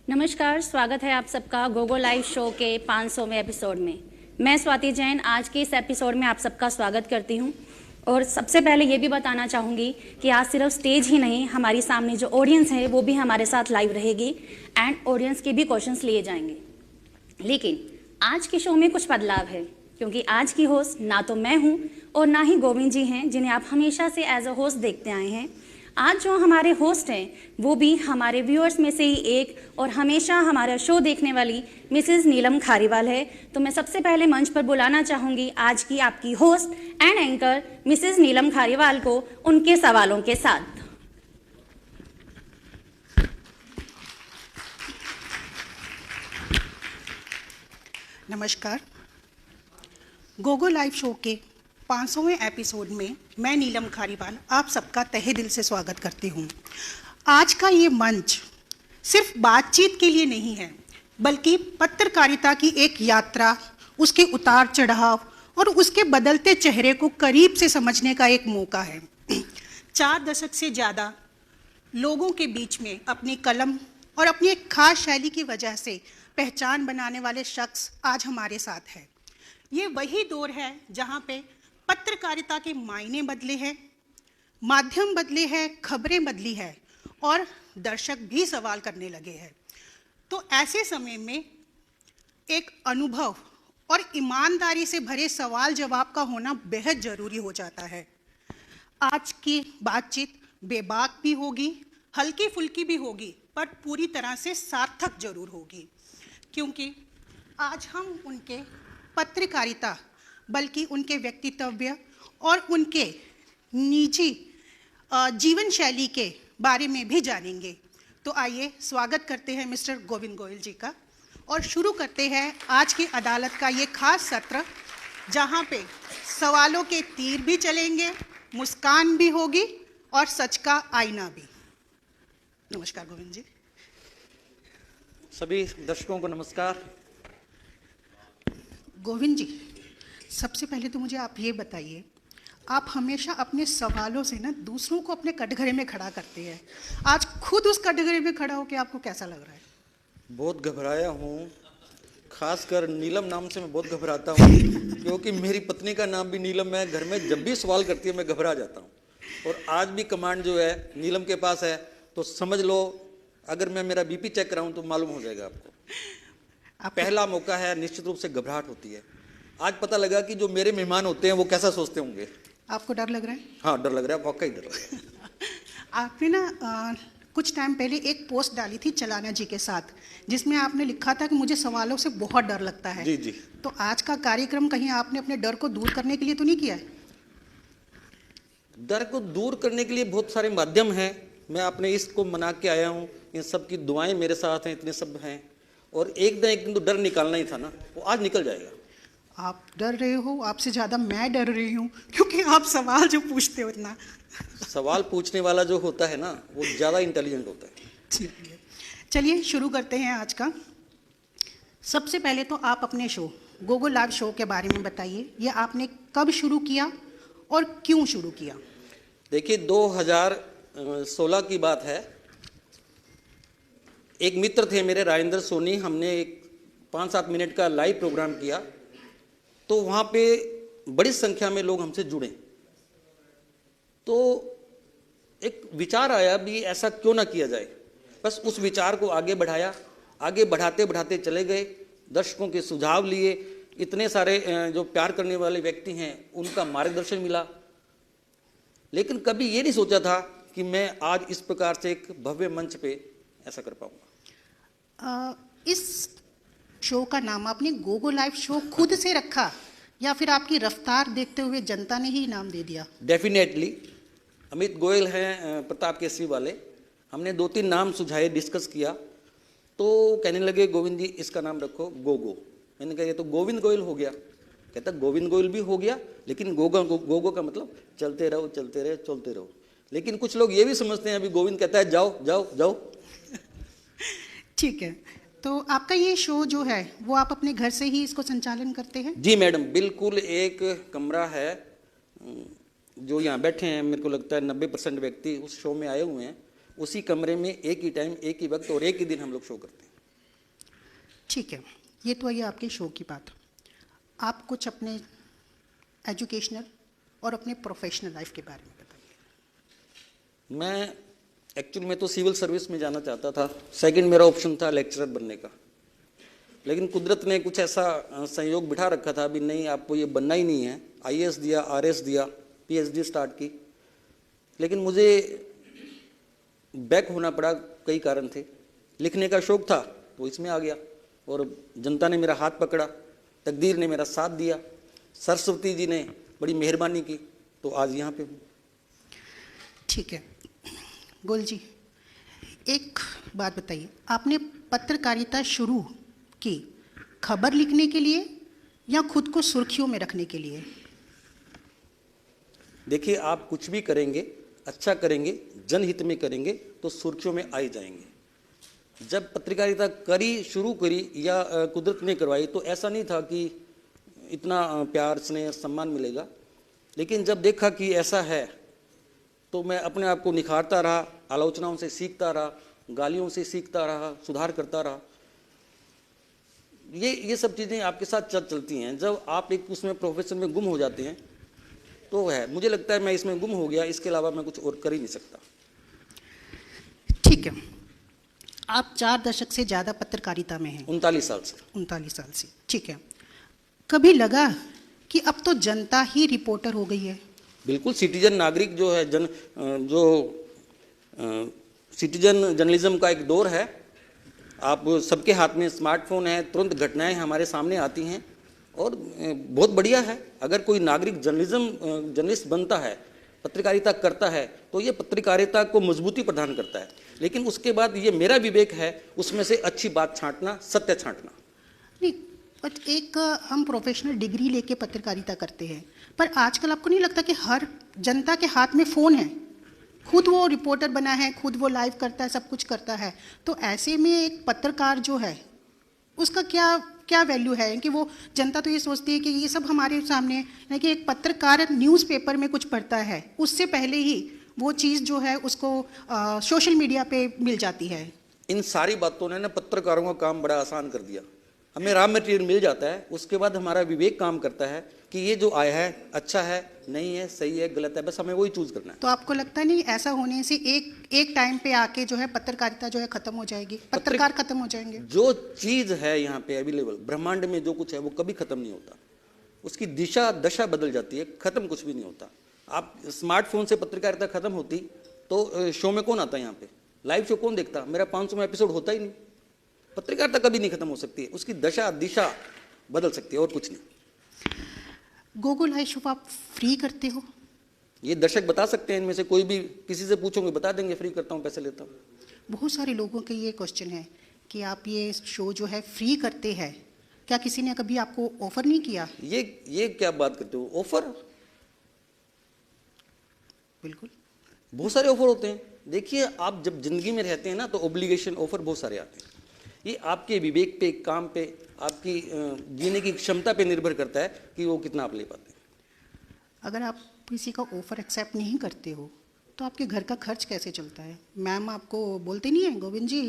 नमस्कार, स्वागत है आप सबका गोगो लाइव शो के 500वें एपिसोड में। मैं स्वाति जैन आज के इस एपिसोड में आप सबका स्वागत करती हूं और सबसे पहले ये भी बताना चाहूँगी कि आज सिर्फ स्टेज ही नहीं, हमारी सामने जो ऑडियंस है वो भी हमारे साथ लाइव रहेगी एंड ऑडियंस के भी क्वेश्चंस लिए जाएंगे। लेकिन आज के शो में कुछ बदलाव है क्योंकि आज की होस्ट ना तो मैं हूँ और ना ही गोविंद जी हैं, जिन्हें आप हमेशा से एज अ होस्ट देखते आए हैं। आज जो हमारे होस्ट हैं वो भी हमारे व्यूअर्स में से ही एक और हमेशा हमारा शो देखने वाली मिसेस नीलम खारीवाल है। तो मैं सबसे पहले मंच पर बुलाना चाहूँगी आज की आपकी होस्ट एंड एंकर मिसेस नीलम खारीवाल को उनके सवालों के साथ। नमस्कार, गोगो लाइव शो के 500वें एपिसोड में मैं नीलम खारीवाल आप सबका तहे दिल से स्वागत करती हूँ। आज का ये मंच सिर्फ बातचीत के लिए नहीं है, बल्कि पत्रकारिता की एक यात्रा, उसके उतार चढ़ाव और उसके बदलते चेहरे को करीब से समझने का एक मौका है। 4 दशक से ज़्यादा लोगों के बीच में अपनी कलम और अपनी एक खास शैली की वजह से पहचान बनाने वाले शख्स आज हमारे साथ है। ये वही दौर है जहाँ पे पत्रकारिता के मायने बदले हैं, माध्यम बदले हैं, खबरें बदली है और दर्शक भी सवाल करने लगे हैं। तो ऐसे समय में एक अनुभव और ईमानदारी से भरे सवाल जवाब का होना बेहद ज़रूरी हो जाता है। आज की बातचीत बेबाक भी होगी, हल्की फुल्की भी होगी, पर पूरी तरह से सार्थक जरूर होगी, क्योंकि आज हम उनके पत्रकारिता बल्कि उनके व्यक्तित्व और उनके निजी जीवन शैली के बारे में भी जानेंगे। तो आइए स्वागत करते हैं मिस्टर गोविंद गोयल जी का और शुरू करते हैं आज की अदालत का ये खास सत्र, जहां पे सवालों के तीर भी चलेंगे, मुस्कान भी होगी और सच का आईना भी। नमस्कार गोविंद जी। सभी दर्शकों को नमस्कार। गोविंद जी, सबसे पहले तो मुझे आप ये बताइए, आप हमेशा अपने सवालों से ना दूसरों को अपने कटघरे में खड़ा करते हैं। आज खुद उस कटघरे में खड़ा होकर आपको कैसा लग रहा है? बहुत घबराया हूँ, खासकर नीलम नाम से मैं बहुत घबराता हूँ क्योंकि मेरी पत्नी का नाम भी नीलम है। घर में जब भी सवाल करती है मैं घबरा जाता हूँ और आज भी कमांड जो है नीलम के पास है, तो समझ लो अगर मैं मेरा बीपी चेक कराऊँ तो मालूम हो जाएगा आपको। पहला मौका है, निश्चित रूप से घबराहट होती है। आज पता लगा कि जो मेरे मेहमान होते हैं वो कैसा सोचते होंगे। आपको डर लग रहा है? हाँ, डर लग रहा है, वाकई डर लग रहा है। आपने ना कुछ टाइम पहले एक पोस्ट डाली थी चलाना जी के साथ, जिसमें आपने लिखा था कि मुझे सवालों से बहुत डर लगता है। जी जी। तो आज का कार्यक्रम कहीं आपने अपने डर को दूर करने के लिए तो नहीं किया है? डर को दूर करने के लिए बहुत सारे माध्यम हैं। मैं अपने इसको मना के आया हूँ, इन सब की दुआएं मेरे साथ हैं, इतने सब हैं। और एक दिन तो डर निकालना ही था ना, वो आज निकल जाएगा। आप डर रहे हो, आपसे ज़्यादा मैं डर रही हूँ, क्योंकि आप सवाल जो पूछते हो इतना। सवाल पूछने वाला जो होता है ना, वो ज़्यादा इंटेलिजेंट होता है। चलिए शुरू करते हैं आज का। सबसे पहले तो आप अपने शो गोगो लाइव शो के बारे में बताइए। ये आपने कब शुरू किया और क्यों शुरू किया? देखिए, 2016 की बात है। एक मित्र थे मेरे, राजेंद्र सोनी, हमने एक 5-7 मिनट का लाइव प्रोग्राम किया, तो वहाँ पे बड़ी संख्या में लोग हमसे जुड़े। तो एक विचार आया भी ऐसा क्यों ना किया जाए। बस उस विचार को आगे बढ़ाया, आगे बढ़ाते बढ़ाते चले गए, दर्शकों के सुझाव लिए, इतने सारे जो प्यार करने वाले व्यक्ति हैं उनका मार्गदर्शन मिला। लेकिन कभी ये नहीं सोचा था कि मैं आज इस प्रकार से एक भव्य मंच पे ऐसा कर पाऊंगा। इस शो का नाम आपने गोगो लाइव शो खुद से रखा या फिर आपकी रफ्तार देखते हुए जनता ने ही नाम दे दिया? डेफिनेटली अमित गोयल हैं प्रताप केसरी वाले, हमने 2-3 नाम सुझाए, डिस्कस किया, तो कहने लगे गोविंद जी इसका नाम रखो गोगो। मैंने कहा ये तो गोविंद गोयल हो गया। कहता गोविंद गोयल भी हो गया, लेकिन गोगो का मतलब चलते रहो चलते रहो चलते रहो। लेकिन कुछ लोग ये भी समझते हैं अभी गोविंद कहता है जाओ जाओ जाओ। ठीक है, तो आपका ये शो जो है वो आप अपने घर से ही इसको संचालन करते हैं? जी मैडम, बिल्कुल। एक कमरा है जो यहाँ बैठे हैं, मेरे को लगता है 90% व्यक्ति उस शो में आए हुए हैं। उसी कमरे में एक ही टाइम, एक ही वक्त और एक ही दिन हम लोग शो करते हैं। ठीक है, ये तो ये आपके शो की बात। आप कुछ अपने एजुकेशनल और अपने प्रोफेशनल लाइफ के बारे में बताइए। मैं एक्चुअली में तो सिविल सर्विस में जाना चाहता था। सेकंड मेरा ऑप्शन था लेक्चरर बनने का, लेकिन कुदरत ने कुछ ऐसा संयोग बिठा रखा था, अभी नहीं, आपको ये बनना ही नहीं है। आईएएस दिया, आरएस दिया, पीएचडी स्टार्ट की, लेकिन मुझे बैक होना पड़ा, कई कारण थे। लिखने का शौक था तो इसमें आ गया, और जनता ने मेरा हाथ पकड़ा, तकदीर ने मेरा साथ दिया, सरस्वती जी ने बड़ी मेहरबानी की, तो आज यहाँ पे हूँ। ठीक है गोल जी, एक बात बताइए, आपने पत्रकारिता शुरू की खबर लिखने के लिए या खुद को सुर्खियों में रखने के लिए? देखिए, आप कुछ भी करेंगे, अच्छा करेंगे, जनहित में करेंगे तो सुर्खियों में आ ही जाएंगे। जब पत्रकारिता शुरू करी या कुदरत ने करवाई तो ऐसा नहीं था कि इतना प्यार, स्नेह, सम्मान मिलेगा, लेकिन जब देखा कि ऐसा है तो मैं अपने आप को निखारता रहा, आलोचनाओं से सीखता रहा, गालियों से सीखता रहा, सुधार करता रहा। ये सब चीज़ें आपके साथ चलती हैं। जब आप एक उसमें प्रोफेशन में गुम हो जाते हैं तो है, मुझे लगता है मैं इसमें गुम हो गया, इसके अलावा मैं कुछ और कर ही नहीं सकता। ठीक है, आप 4 दशक से ज़्यादा पत्रकारिता में हैं। 39 साल से। 39 साल से, ठीक है। कभी लगा कि अब तो जनता ही रिपोर्टर हो गई है? बिल्कुल, सिटीजन नागरिक जो है, सिटीजन जर्नलिज्म का एक दौर है। आप सबके हाथ में स्मार्टफोन है, तुरंत घटनाएं हमारे सामने आती हैं, और बहुत बढ़िया है। अगर कोई नागरिक जर्नलिस्ट बनता है, पत्रकारिता करता है, तो ये पत्रकारिता को मजबूती प्रदान करता है। लेकिन उसके बाद ये मेरा विवेक है, उसमें से अच्छी बात छांटना, सत्य छांटना। नहीं, बट एक हम प्रोफेशनल डिग्री लेके पत्रकारिता करते हैं, पर आजकल आपको नहीं लगता कि हर जनता के हाथ में फ़ोन है, खुद वो रिपोर्टर बना है, खुद वो लाइव करता है, सब कुछ करता है, तो ऐसे में एक पत्रकार जो है उसका क्या वैल्यू है? कि वो जनता तो ये सोचती है कि ये सब हमारे सामने है, कि एक पत्रकार न्यूज़पेपर में कुछ पढ़ता है, उससे पहले ही वो चीज़ जो है उसको सोशल मीडिया पे मिल जाती है। इन सारी बातों ने ना पत्रकारों का काम बड़ा आसान कर दिया। हमें रॉ मटेरियल मिल जाता है, उसके बाद हमारा विवेक काम करता है कि ये जो आया है अच्छा है, नहीं है, सही है, गलत है, बस हमें वही चूज करना है। तो आपको लगता नहीं ऐसा होने से एक टाइम पे आके जो है पत्रकारिता जो है खत्म हो जाएगी, पत्रकार खत्म हो जाएंगे? जो चीज है यहाँ पे अवेलेबल, ब्रह्मांड में जो कुछ है वो कभी खत्म नहीं होता, उसकी दिशा दशा बदल जाती है, खत्म कुछ भी नहीं होता। आप स्मार्टफोन से पत्रकारिता खत्म होती तो शो में कौन आता है यहाँ पे? लाइव शो कौन देखता? मेरा 500वां एपिसोड होता ही नहीं। पत्रकारिता कभी नहीं खत्म हो सकती है, उसकी दशा दिशा बदल सकती है, और कुछ नहीं। गोगो लाइव शो आप फ्री करते हो? ये दर्शक बता सकते हैं, इनमें से कोई भी किसी से पूछोगे बता देंगे, फ्री करता हूँ, पैसे लेता हूँ। बहुत सारे लोगों के ये क्वेश्चन है कि आप ये शो जो है फ्री करते हैं, क्या किसी ने कभी आपको ऑफर नहीं किया? ये क्या बात करते हो? ऑफर? बिल्कुल, बहुत सारे ऑफर होते हैं। देखिए, आप जब जिंदगी में रहते हैं ना तो ऑब्लिगेशन, ऑफर बहुत सारे आते हैं। ये आपके विवेक पे, काम पे, आपकी जीने की क्षमता पे निर्भर करता है कि वो कितना आप ले पाते हैं। अगर आप किसी का ऑफर एक्सेप्ट नहीं करते हो तो आपके घर का खर्च कैसे चलता है? मैम आपको बोलते नहीं है गोविंद जी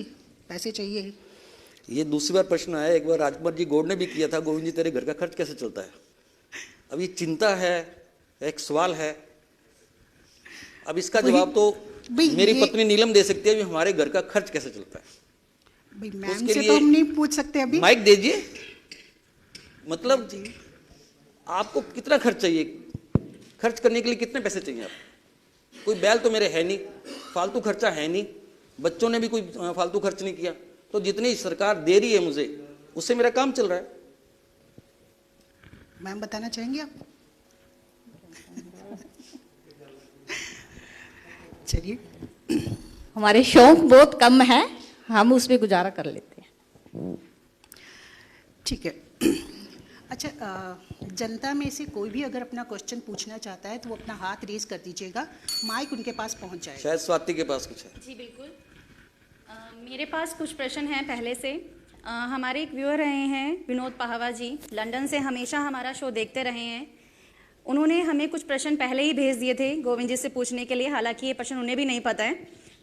पैसे चाहिए? ये दूसरी बार प्रश्न आया। एक बार राजकुमार जी गौड़ ने भी किया था, गोविंद जी तेरे घर का खर्च कैसे चलता है? अब ये चिंता है, एक सवाल है। अब इसका जवाब तो मेरी पत्नी नीलम दे सकती है कि हमारे घर का खर्च कैसे चलता है। भाई मैम से तो हम नहीं पूछ सकते अभी। माइक दीजिए। मतलब आपको कितना खर्च चाहिए? खर्च करने के लिए कितने पैसे चाहिए आपको? कोई बैल तो मेरे है नहीं, फालतू खर्चा है नहीं, बच्चों ने भी कोई फालतू खर्च नहीं किया, तो जितनी सरकार दे रही है मुझे उससे मेरा काम चल रहा है। मैम बताना चाहेंगे आप? चलिए, हमारे शौक बहुत कम है, हम उसमें गुजारा कर लेते हैं। ठीक है। अच्छा, जनता में से कोई भी अगर अपना क्वेश्चन पूछना चाहता है तो वो अपना हाथ रेज कर दीजिएगा, माइक उनके पास पहुंच जाएगा। शायद स्वाति के पास कुछ है। जी बिल्कुल, मेरे पास कुछ प्रश्न हैं पहले से। हमारे एक व्यूअर रहे हैं विनोद पाहवा जी, लंदन से हमेशा हमारा शो देखते रहे हैं। उन्होंने हमें कुछ प्रश्न पहले ही भेज दिए थे गोविंद जी से पूछने के लिए, हालांकि ये प्रश्न उन्हें भी नहीं पता है,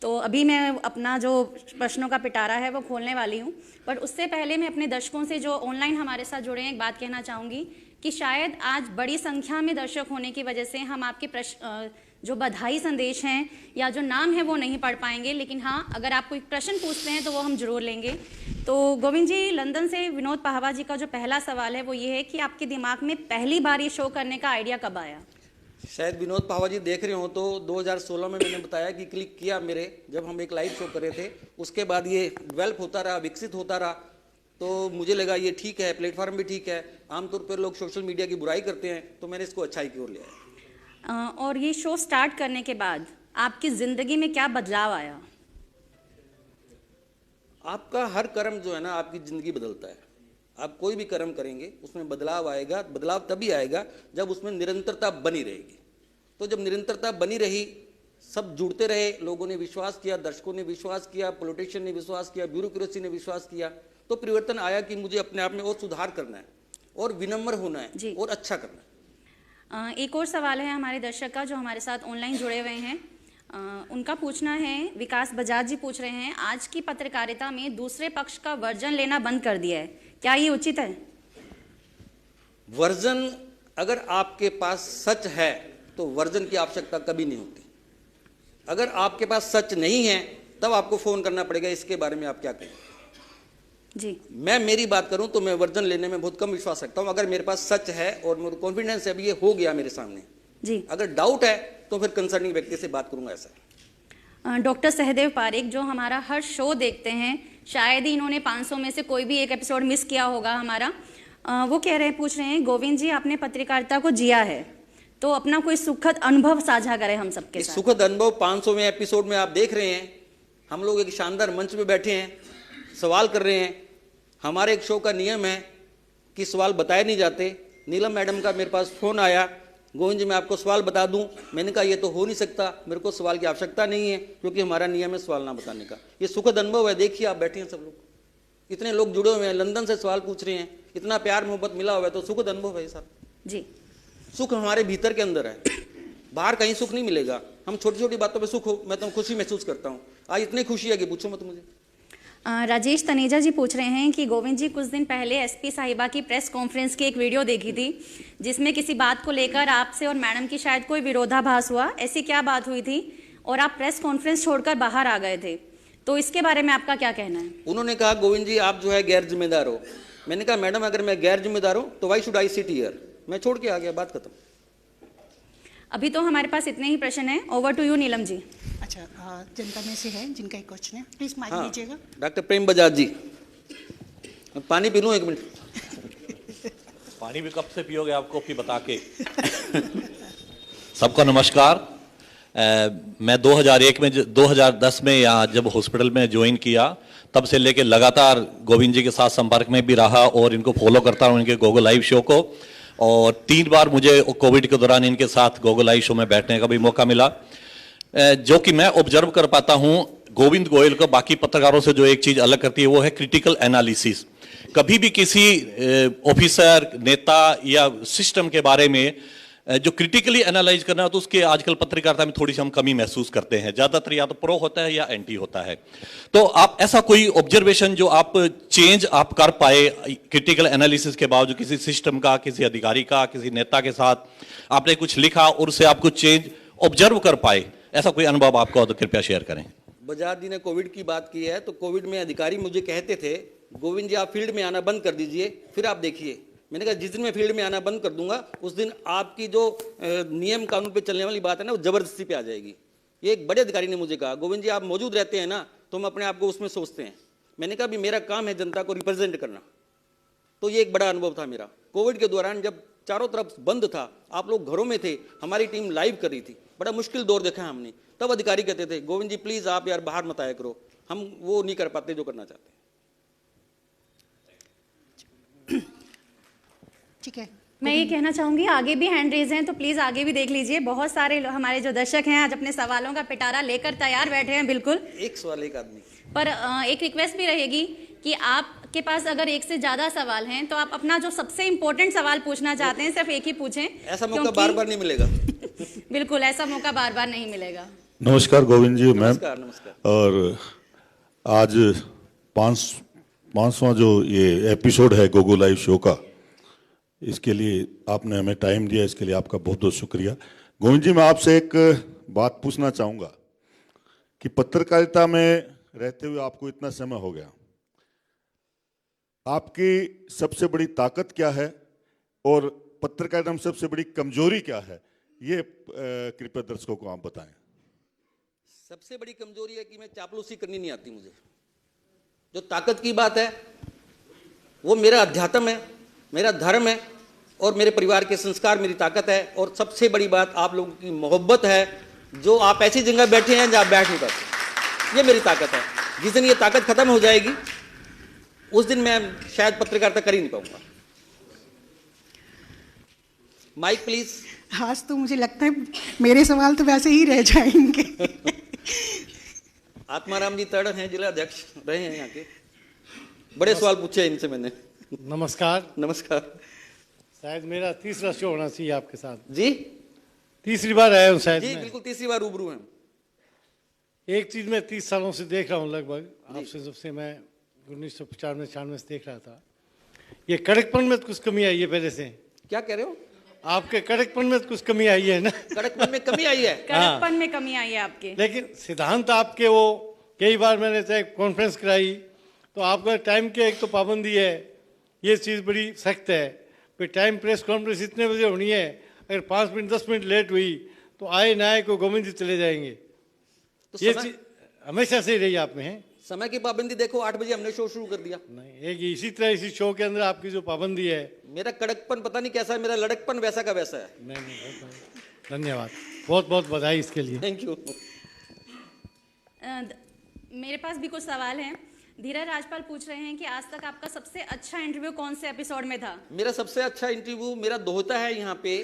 तो अभी मैं अपना जो प्रश्नों का पिटारा है वो खोलने वाली हूँ, पर उससे पहले मैं अपने दर्शकों से जो ऑनलाइन हमारे साथ जुड़े हैं एक बात कहना चाहूँगी कि शायद आज बड़ी संख्या में दर्शक होने की वजह से हम आपके प्रश्न जो बधाई संदेश हैं या जो नाम है वो नहीं पढ़ पाएंगे, लेकिन हाँ, अगर आप कोई प्रश्न पूछते हैं तो वो हम जरूर लेंगे। तो गोविंद जी, लंदन से विनोद पाहवा जी का जो पहला सवाल है वो ये है कि आपके दिमाग में पहली बार ये शो करने का आइडिया कब आया? शायद विनोद पाहवा जी देख रहे हो तो 2016 में मैंने बताया कि क्लिक किया मेरे, जब हम एक लाइव शो कर रहे थे। उसके बाद ये डेवलप होता रहा, विकसित होता रहा, तो मुझे लगा ये ठीक है, प्लेटफॉर्म भी ठीक है। आमतौर पर लोग सोशल मीडिया की बुराई करते हैं, तो मैंने इसको अच्छाई की ओर लिया है। और ये शो स्टार्ट करने के बाद आपकी जिंदगी में क्या बदलाव आया? आपका हर कर्म जो है ना आपकी ज़िंदगी बदलता है। आप कोई भी कर्म करेंगे उसमें बदलाव आएगा। बदलाव तभी आएगा जब उसमें निरंतरता बनी रहेगी। तो जब निरंतरता बनी रही, सब जुड़ते रहे, लोगों ने विश्वास किया, दर्शकों ने विश्वास किया, पॉलिटिशियन ने विश्वास किया, ब्यूरोक्रेसी ने विश्वास किया, तो परिवर्तन आया कि मुझे अपने आप में और सुधार करना है और विनम्र होना है और अच्छा करना है। एक और सवाल है हमारे दर्शक का जो हमारे साथ ऑनलाइन जुड़े हुए हैं। उनका पूछना है, विकास बजाज जी पूछ रहे हैं, आज की पत्रकारिता में दूसरे पक्ष का वर्जन लेना बंद कर दिया है, क्या ये उचित है? वर्जन, अगर आपके पास सच है तो वर्जन की आवश्यकता कभी नहीं होती। अगर आपके पास सच नहीं है तब आपको फोन करना पड़ेगा, इसके बारे में आप क्या कहें? जी, मैं मेरी बात करूं तो मैं वर्जन लेने में बहुत कम विश्वास रखता हूं। अगर मेरे पास सच है और मेरे कॉन्फिडेंस है, अभी ये हो गया मेरे सामने जी, अगर डाउट है तो फिर कंसर्निंग व्यक्ति से बात करूंगा। ऐसा डॉक्टर सहदेव पारेख जो हमारा हर शो देखते हैं, शायद ही इन्होंने 500 में से कोई भी एक एपिसोड मिस किया होगा हमारा, वो कह रहे हैं, पूछ रहे हैं, गोविंद जी आपने पत्रकारिता को जिया है तो अपना कोई सुखद अनुभव साझा करें हम सबके साथ। सुखद अनुभव 500वें एपिसोड में आप देख रहे हैं। हम लोग एक शानदार मंच पे बैठे हैं, सवाल कर रहे हैं। हमारे एक शो का नियम है कि सवाल बताए नहीं जाते। नीलम मैडम का मेरे पास फोन आया, गोविंद जी मैं आपको सवाल बता दूं। मैंने कहा ये तो हो नहीं सकता, मेरे को सवाल की आवश्यकता नहीं है, क्योंकि हमारा नियम है सवाल ना बताने का। ये सुखद अनुभव है। देखिए आप बैठे हैं सब लोग, इतने लोग जुड़े हुए हैं, लंदन से सवाल पूछ रहे हैं, इतना प्यार मोहब्बत मिला हुआ है, तो सुखद अनुभव है साहब जी। सुख हमारे भीतर के अंदर है, बाहर कहीं सुख नहीं मिलेगा। हम छोटी छोटी बातों पे सुख हो, मैं तो खुशी महसूस करता हूँ। आज इतनी खुशी है कि पूछो मत मुझे। राजेश तनेजा जी पूछ रहे हैं कि गोविंद जी कुछ दिन पहले एसपी साहिबा की प्रेस कॉन्फ्रेंस की एक वीडियो देखी थी जिसमें किसी बात को लेकर आपसे और मैडम की शायद कोई विरोधाभास हुआ, ऐसी क्या बात हुई थी और आप प्रेस कॉन्फ्रेंस छोड़कर बाहर आ गए थे, तो इसके बारे में आपका क्या कहना है? उन्होंने कहा गोविंद जी आप जो है गैर जिम्मेदार हो। मैंने कहा मैडम अगर मैं गैर जिम्मेदार हूँ तो why should I sit here. मैं छोड़ के आ गया, बात खत्म। अभी तो हमारे पास इतने ही प्रश्न हैं। Over to you Neelam ji. अच्छा, जनता में से है जिनका एक क्वेश्चन है, प्लीज माइक हाँ, लीजिएगा। डॉक्टर प्रेम बजाज जी, मैं पानी पी लूँ 1 मिनट। पानी भी कब से पियोगे आप कॉफी बता के? सबको नमस्कार। मैं 2010 में यहाँ जब हॉस्पिटल में ज्वाइन किया तब से लेके लगातार गोविंद जी के साथ संपर्क में भी रहा और इनको फॉलो करता हूँ, इनके गोगो लाइव शो को। और 3 बार मुझे कोविड के दौरान इनके साथ गोगो लाइव शो में बैठने का भी मौका मिला। जो कि मैं ऑब्जर्व कर पाता हूं, गोविंद गोयल को बाकी पत्रकारों से जो एक चीज अलग करती है वो है क्रिटिकल एनालिसिस। कभी भी किसी ऑफिसर, नेता या सिस्टम के बारे में जो क्रिटिकली एनालाइज करना है तो उसके आजकल पत्रकारिता में थोड़ी सी हम कमी महसूस करते हैं। ज्यादातर या तो प्रो होता है या एंटी होता है। तो आप ऐसा कोई ऑब्जर्वेशन जो आप चेंज आप कर पाए क्रिटिकल एनालिसिस के बावजूद, किसी सिस्टम का, किसी अधिकारी का, किसी नेता के साथ आपने कुछ लिखा और उससे आप कुछ चेंज ऑब्जर्व कर पाए, ऐसा कोई अनुभव आपका हो तो कृपया शेयर करें। बजाज जी ने कोविड की बात की है, तो कोविड में अधिकारी मुझे कहते थे गोविंद जी आप फील्ड में आना बंद कर दीजिए, फिर आप देखिए। मैंने कहा जिस दिन मैं फील्ड में आना बंद कर दूंगा उस दिन आपकी जो नियम कानून पे चलने वाली बात है ना वो जबरदस्ती पे आ जाएगी। ये एक बड़े अधिकारी ने मुझे कहा गोविंद जी आप मौजूद रहते हैं ना तो हम अपने आप को उसमें सोचते हैं। मैंने कहा भी मेरा काम है जनता को रिप्रेजेंट करना। तो ये एक बड़ा अनुभव था मेरा कोविड के दौरान, जब चारों तरफ बंद था, आप लोग घरों में थे, हमारी टीम लाइव कर रही थी, बड़ा मुश्किल दौर देखा है हमने। तब अधिकारी कहते थे गोविंद जी प्लीज आप यार बाहर मत आया करो, हम वो नहीं कर पाते जो करना चाहते। ठीक है, मैं ये कहना चाहूंगी आगे भी हैंड रेज हैं तो प्लीज आगे भी देख लीजिए। बहुत सारे हमारे जो दर्शक हैं आज अपने सवालों का पिटारा लेकर तैयार बैठे हैं। बिल्कुल एक सवाल एक आदमी, पर एक रिक्वेस्ट भी रहेगी कि आपके पास अगर एक से ज्यादा सवाल हैं तो आप अपना जो सबसे इंपॉर्टेंट सवाल पूछना चाहते हैं सिर्फ एक ही पूछें। ऐसा मौका बार बार नहीं मिलेगा। बिल्कुल ऐसा मौका बार बार नहीं मिलेगा। नमस्कार गोविंद जी मैम। नमस्कार नमस्कार। और आज 5वां जो ये एपिसोड है गोगो लाइव शो का, इसके लिए आपने हमें टाइम दिया, इसके लिए आपका बहुत बहुत शुक्रिया। गोविंद जी, मैं आपसे एक बात पूछना चाहूँगा कि पत्रकारिता में रहते हुए आपको इतना समय हो गया, आपकी सबसे बड़ी ताकत क्या है और पत्रकारिता में सबसे बड़ी कमजोरी क्या है, ये कृपया दर्शकों को आप बताएं। सबसे बड़ी कमजोरी है कि मैं चापलूसी करनी नहीं आती मुझे। जो ताकत की बात है वो मेरा अध्यात्म है, मेरा धर्म है और मेरे परिवार के संस्कार मेरी ताकत है। और सबसे बड़ी बात आप लोगों की मोहब्बत है, जो आप ऐसी जगह बैठे हैं जहां आप बैठ नहीं पाते, ये मेरी ताकत है। जिस दिन ये ताकत खत्म हो जाएगी उस दिन मैं शायद पत्रकारिता कर ही नहीं पाऊंगा। Mike please. आज तो मुझे लगता है मेरे सवाल तो वैसे ही रह जाएंगे। आत्माराम जी तड़ हैं, जिला अध्यक्ष रहे हैं यहाँ के, बड़े सवाल पूछे इनसे मैंने। नमस्कार। नमस्कार शायद मेरा तीसरा शो होना चाहिए आपके साथ। जी। तीसरी बार आया हूँ शायद जी मैं। बिल्कुल, तीसरी बार रूबरू हैं। एक चीज मैं 30 सालों से देख रहा हूँ लगभग, आपसे जब से मैं 1995-96 से देख रहा था, ये कड़कपन में कुछ कमी आई है पहले से। क्या कह रहे हो? आपके कड़कपन में कुछ कमी आई है ना? कड़कपन में कमी आई है। कड़कपन में कमी आई है आपके। लेकिन सिद्धांत आपके वो, कई बार मैंने चाहे कॉन्फ्रेंस कराई तो आपका टाइम की एक तो पाबंदी है, ये चीज़ बड़ी सख्त है। फिर टाइम प्रेस कॉन्फ्रेंस इतने बजे होनी है, अगर 5 मिनट 10 मिनट लेट हुई तो आए ना आए को गोविंद जी चले जाएंगे। तो ये समय, चीज हमेशा से ही रही आप में है। समय की पाबंदी देखो, 8 बजे हमने शो शुरू कर दिया। नहीं, एक इसी तरह इसी शो के अंदर आपकी जो पाबंदी है। मेरा कड़कपन पता नहीं कैसा है, मेरा लड़कपन वैसा का वैसा है। नहीं धन्यवाद, बहुत बहुत बधाई इसके लिए। Thank you. मेरे पास भी कुछ सवाल हैं। धीरज राजपाल पूछ रहे हैं कि आज तक आपका सबसे अच्छा इंटरव्यू कौन से एपिसोड में था? मेरा सबसे अच्छा इंटरव्यू मेरा दोहता है यहाँ पे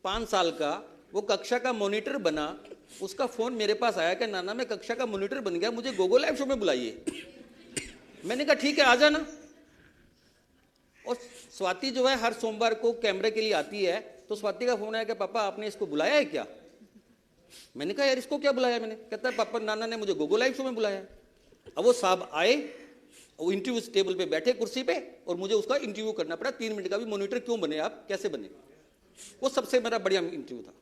5 साल का, वो कक्षा का मॉनिटर बना, उसका फोन मेरे पास आया कि नाना मैं कक्षा का मॉनिटर बन गया, मुझे गोगो लाइव शो में बुलाइए। मैंने कहा ठीक है आ जाना। और स्वाति जो है हर सोमवार को कैमरे के लिए आती है, तो स्वाति का फोन आया कि पापा आपने इसको बुलाया है क्या? मैंने कहा यार इसको क्या बुलाया मैंने? कहता है पापा नाना ने मुझे गोगो लाइव शो में बुलाया। अब वो साहब आए, वो इंटरव्यू टेबल पे बैठे कुर्सी पे, और मुझे उसका इंटरव्यू करना पड़ा 3 मिनट का। भी मॉनिटर क्यों बने आप, कैसे बने? वो सबसे मेरा बढ़िया इंटरव्यू था।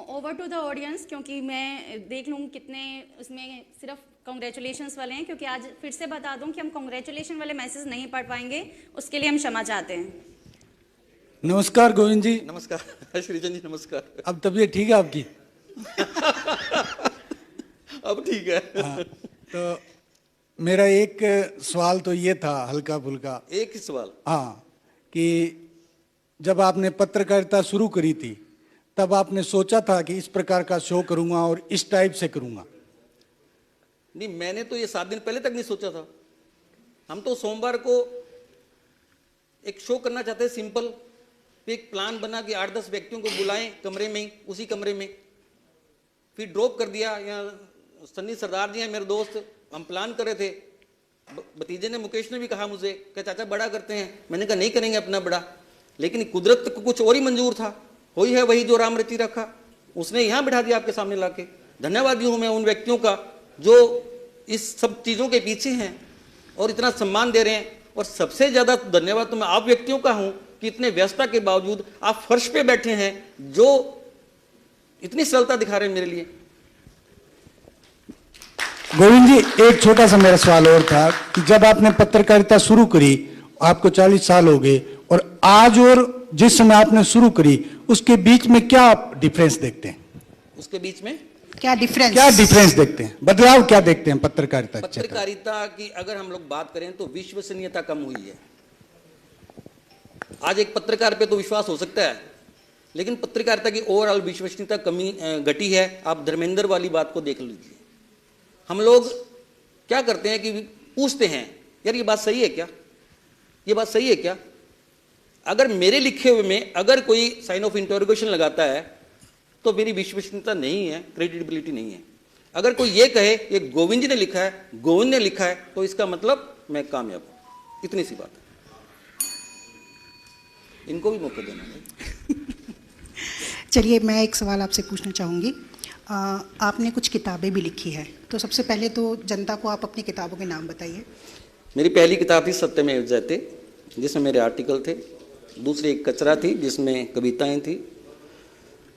ओवर टू द ऑडियंस, क्योंकि मैं देख लूँ कितने उसमें सिर्फ कॉन्ग्रेचुलेशंस वाले हैं, क्योंकि आज फिर से बता दूं कि हम कॉन्ग्रेचुलेशन वाले मैसेज नहीं पढ़ पाएंगे, उसके लिए हम क्षमा चाहते हैं। नमस्कार गोविंद जी। नमस्कार श्रीजन जी, नमस्कार। अब तबीयत ठीक है आपकी? अब ठीक है। तो मेरा एक सवाल तो ये था हल्का फुल्का। एक ही सवाल। हाँ, कि जब आपने पत्रकारिता शुरू करी थी तब आपने सोचा था कि इस प्रकार का शो करूंगा और इस टाइप से करूंगा? नहीं, मैंने तो ये 7 दिन पहले तक नहीं सोचा था। हम तो सोमवार को एक शो करना चाहते हैं सिंपल। फिर एक प्लान बना कि 8-10 व्यक्तियों को बुलाएं कमरे में ही, उसी कमरे में। फिर ड्रॉप कर दिया। यहाँ सन्नी सरदार जी हैं मेरे दोस्त, हम प्लान कर रहे थे। भतीजे ने, मुकेश ने भी कहा मुझे कि चाचा बड़ा करते हैं। मैंने कहा नहीं करेंगे अपना बड़ा, लेकिन कुदरत को कुछ और ही मंजूर था। वही है वही जो राम रची रखा, उसने यहाँ बिठा दिया आपके सामने लाके। धन्यवादी हूँ मैं उन व्यक्तियों का जो इस सब चीज़ों के पीछे हैं और इतना सम्मान दे रहे हैं। और सबसे ज़्यादा धन्यवाद तो मैं आप व्यक्तियों का हूँ कि इतने व्यस्तता के बावजूद आप फर्श पे बैठे हैं, जो इतनी सरलता दिखा रहे हैं मेरे लिए। गोविंद जी, एक छोटा सा मेरा सवाल और था कि जब आपने पत्रकारिता शुरू करी, आपको 40 साल हो गए, और आज और जिस समय आपने शुरू करी उसके बीच में क्या आप डिफरेंस देखते हैं? उसके बीच में क्या डिफरेंस देखते हैं, बदलाव क्या देखते हैं पत्रकारिता क्षेत्र में? पत्रकारिता की अगर हम लोग बात करें तो विश्वसनीयता कम हुई है। आज एक पत्रकार पे तो विश्वास हो सकता है, लेकिन पत्रकारिता की ओवरऑल विश्वसनीयता कमी घटी है। आप धर्मेंद्र वाली बात को देख लीजिए। हम लोग क्या करते हैं कि पूछते हैं यार ये बात सही है क्या, ये बात सही है क्या? अगर मेरे लिखे हुए में अगर कोई साइन ऑफ इंटरोगेशन लगाता है तो मेरी विश्वसनीयता नहीं है, क्रेडिबिलिटी नहीं है। अगर कोई ये कहे ये गोविंद जी ने लिखा है, गोविंद ने लिखा है, तो इसका मतलब मैं कामयाब हूं। इतनी सी बात है। इनको भी मौका देना है। चलिए, मैं एक सवाल आपसे पूछना चाहूँगी। आपने कुछ किताबें भी लिखी है, तो सबसे पहले तो जनता को आप अपनी किताबों के नाम बताइए। मेरी पहली किताब थी सत्यमेव जयते, जिसमें मेरे आर्टिकल थे। दूसरी एक कचरा थी, जिसमें कविताएं थी।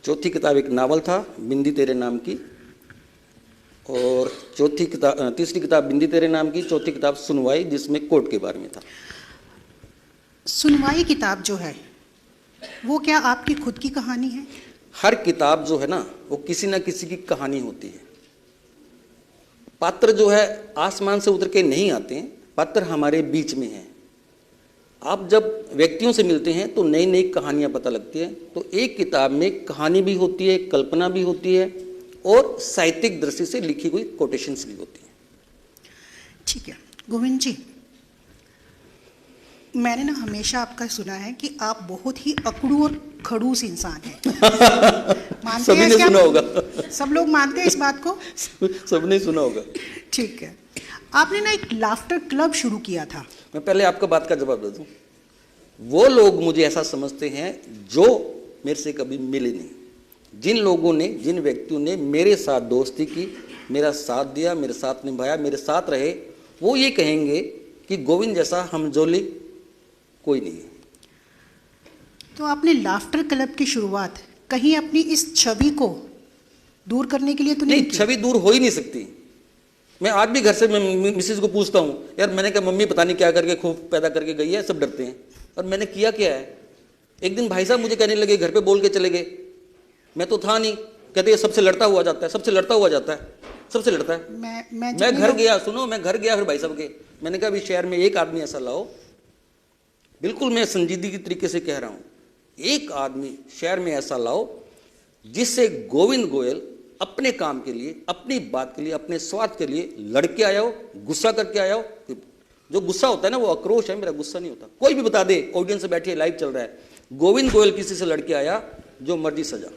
चौथी किताब एक नावल था, बिंदी तेरे नाम की। और तीसरी किताब बिंदी तेरे नाम की। चौथी किताब सुनवाई, जिसमें कोर्ट के बारे में था। सुनवाई किताब जो है वो क्या आपकी खुद की कहानी है? हर किताब जो है ना, वो किसी ना किसी की कहानी होती है। पात्र जो है आसमान से उतर के नहीं आते हैं, पात्र हमारे बीच में हैं। आप जब व्यक्तियों से मिलते हैं तो नई नई कहानियां पता लगती हैं। तो एक किताब में कहानी भी होती है, कल्पना भी होती है, और साहित्यिक दृष्टि से लिखी हुई कोटेशंस भी होती हैं। ठीक है गोविंद जी, मैंने ना हमेशा आपका सुना है कि आप बहुत ही अकड़ू और खड़ूस इंसान हैं। मानते सभी हैं ने क्या? सुना होगा। सब लोग मानते हैं इस बात को? सबने सुना होगा। ठीक है। आपने ना एक लाफ्टर क्लब शुरू किया था। मैं पहले आपका बात का जवाब दे दूं। वो लोग मुझे ऐसा समझते हैं जो मेरे से कभी मिले नहीं। जिन लोगों ने, जिन व्यक्तियों ने मेरे साथ दोस्ती की, मेरा साथ दिया, मेरे साथ निभाया, मेरे साथ रहे, वो ये कहेंगे कि गोविंद जैसा हमजोली कोई नहीं है। तो आपने लाफ्टर क्लब की शुरुआत कहीं अपनी इस छवि को दूर करने के लिए तो नहीं की? छवि दूर हो ही नहीं सकती। मैं आज भी घर से मिसेज को पूछता हूँ, यार मैंने कहा मम्मी पता नहीं क्या करके खूब पैदा करके गई है, सब डरते हैं, और मैंने किया क्या है। एक दिन भाई साहब मुझे कहने लगे, घर पे बोल के चले गए, मैं तो था नहीं, कहते ये सबसे लड़ता हुआ जाता है, सबसे लड़ता हुआ जाता है, सबसे लड़ता है। मैं घर गया, सुनो, मैं घर गया फिर भाई साहब के, मैंने कहा अभी शहर में एक आदमी ऐसा लाओ, बिल्कुल मैं संजीदगी तरीके से कह रहा हूं, एक आदमी शहर में ऐसा लाओ जिससे गोविंद गोयल अपने काम के लिए, अपनी बात के लिए, अपने स्वार्थ के लिए लड़के आया हो, गुस्सा करके आया हो। जो गुस्सा होता है ना वो आक्रोश है, मेरा गुस्सा नहीं होता। कोई भी बता दे, ऑडियंस से बैठिए, लाइव चल रहा है, गोविंद गोयल किसी से लड़के आया, जो मर्जी सजा।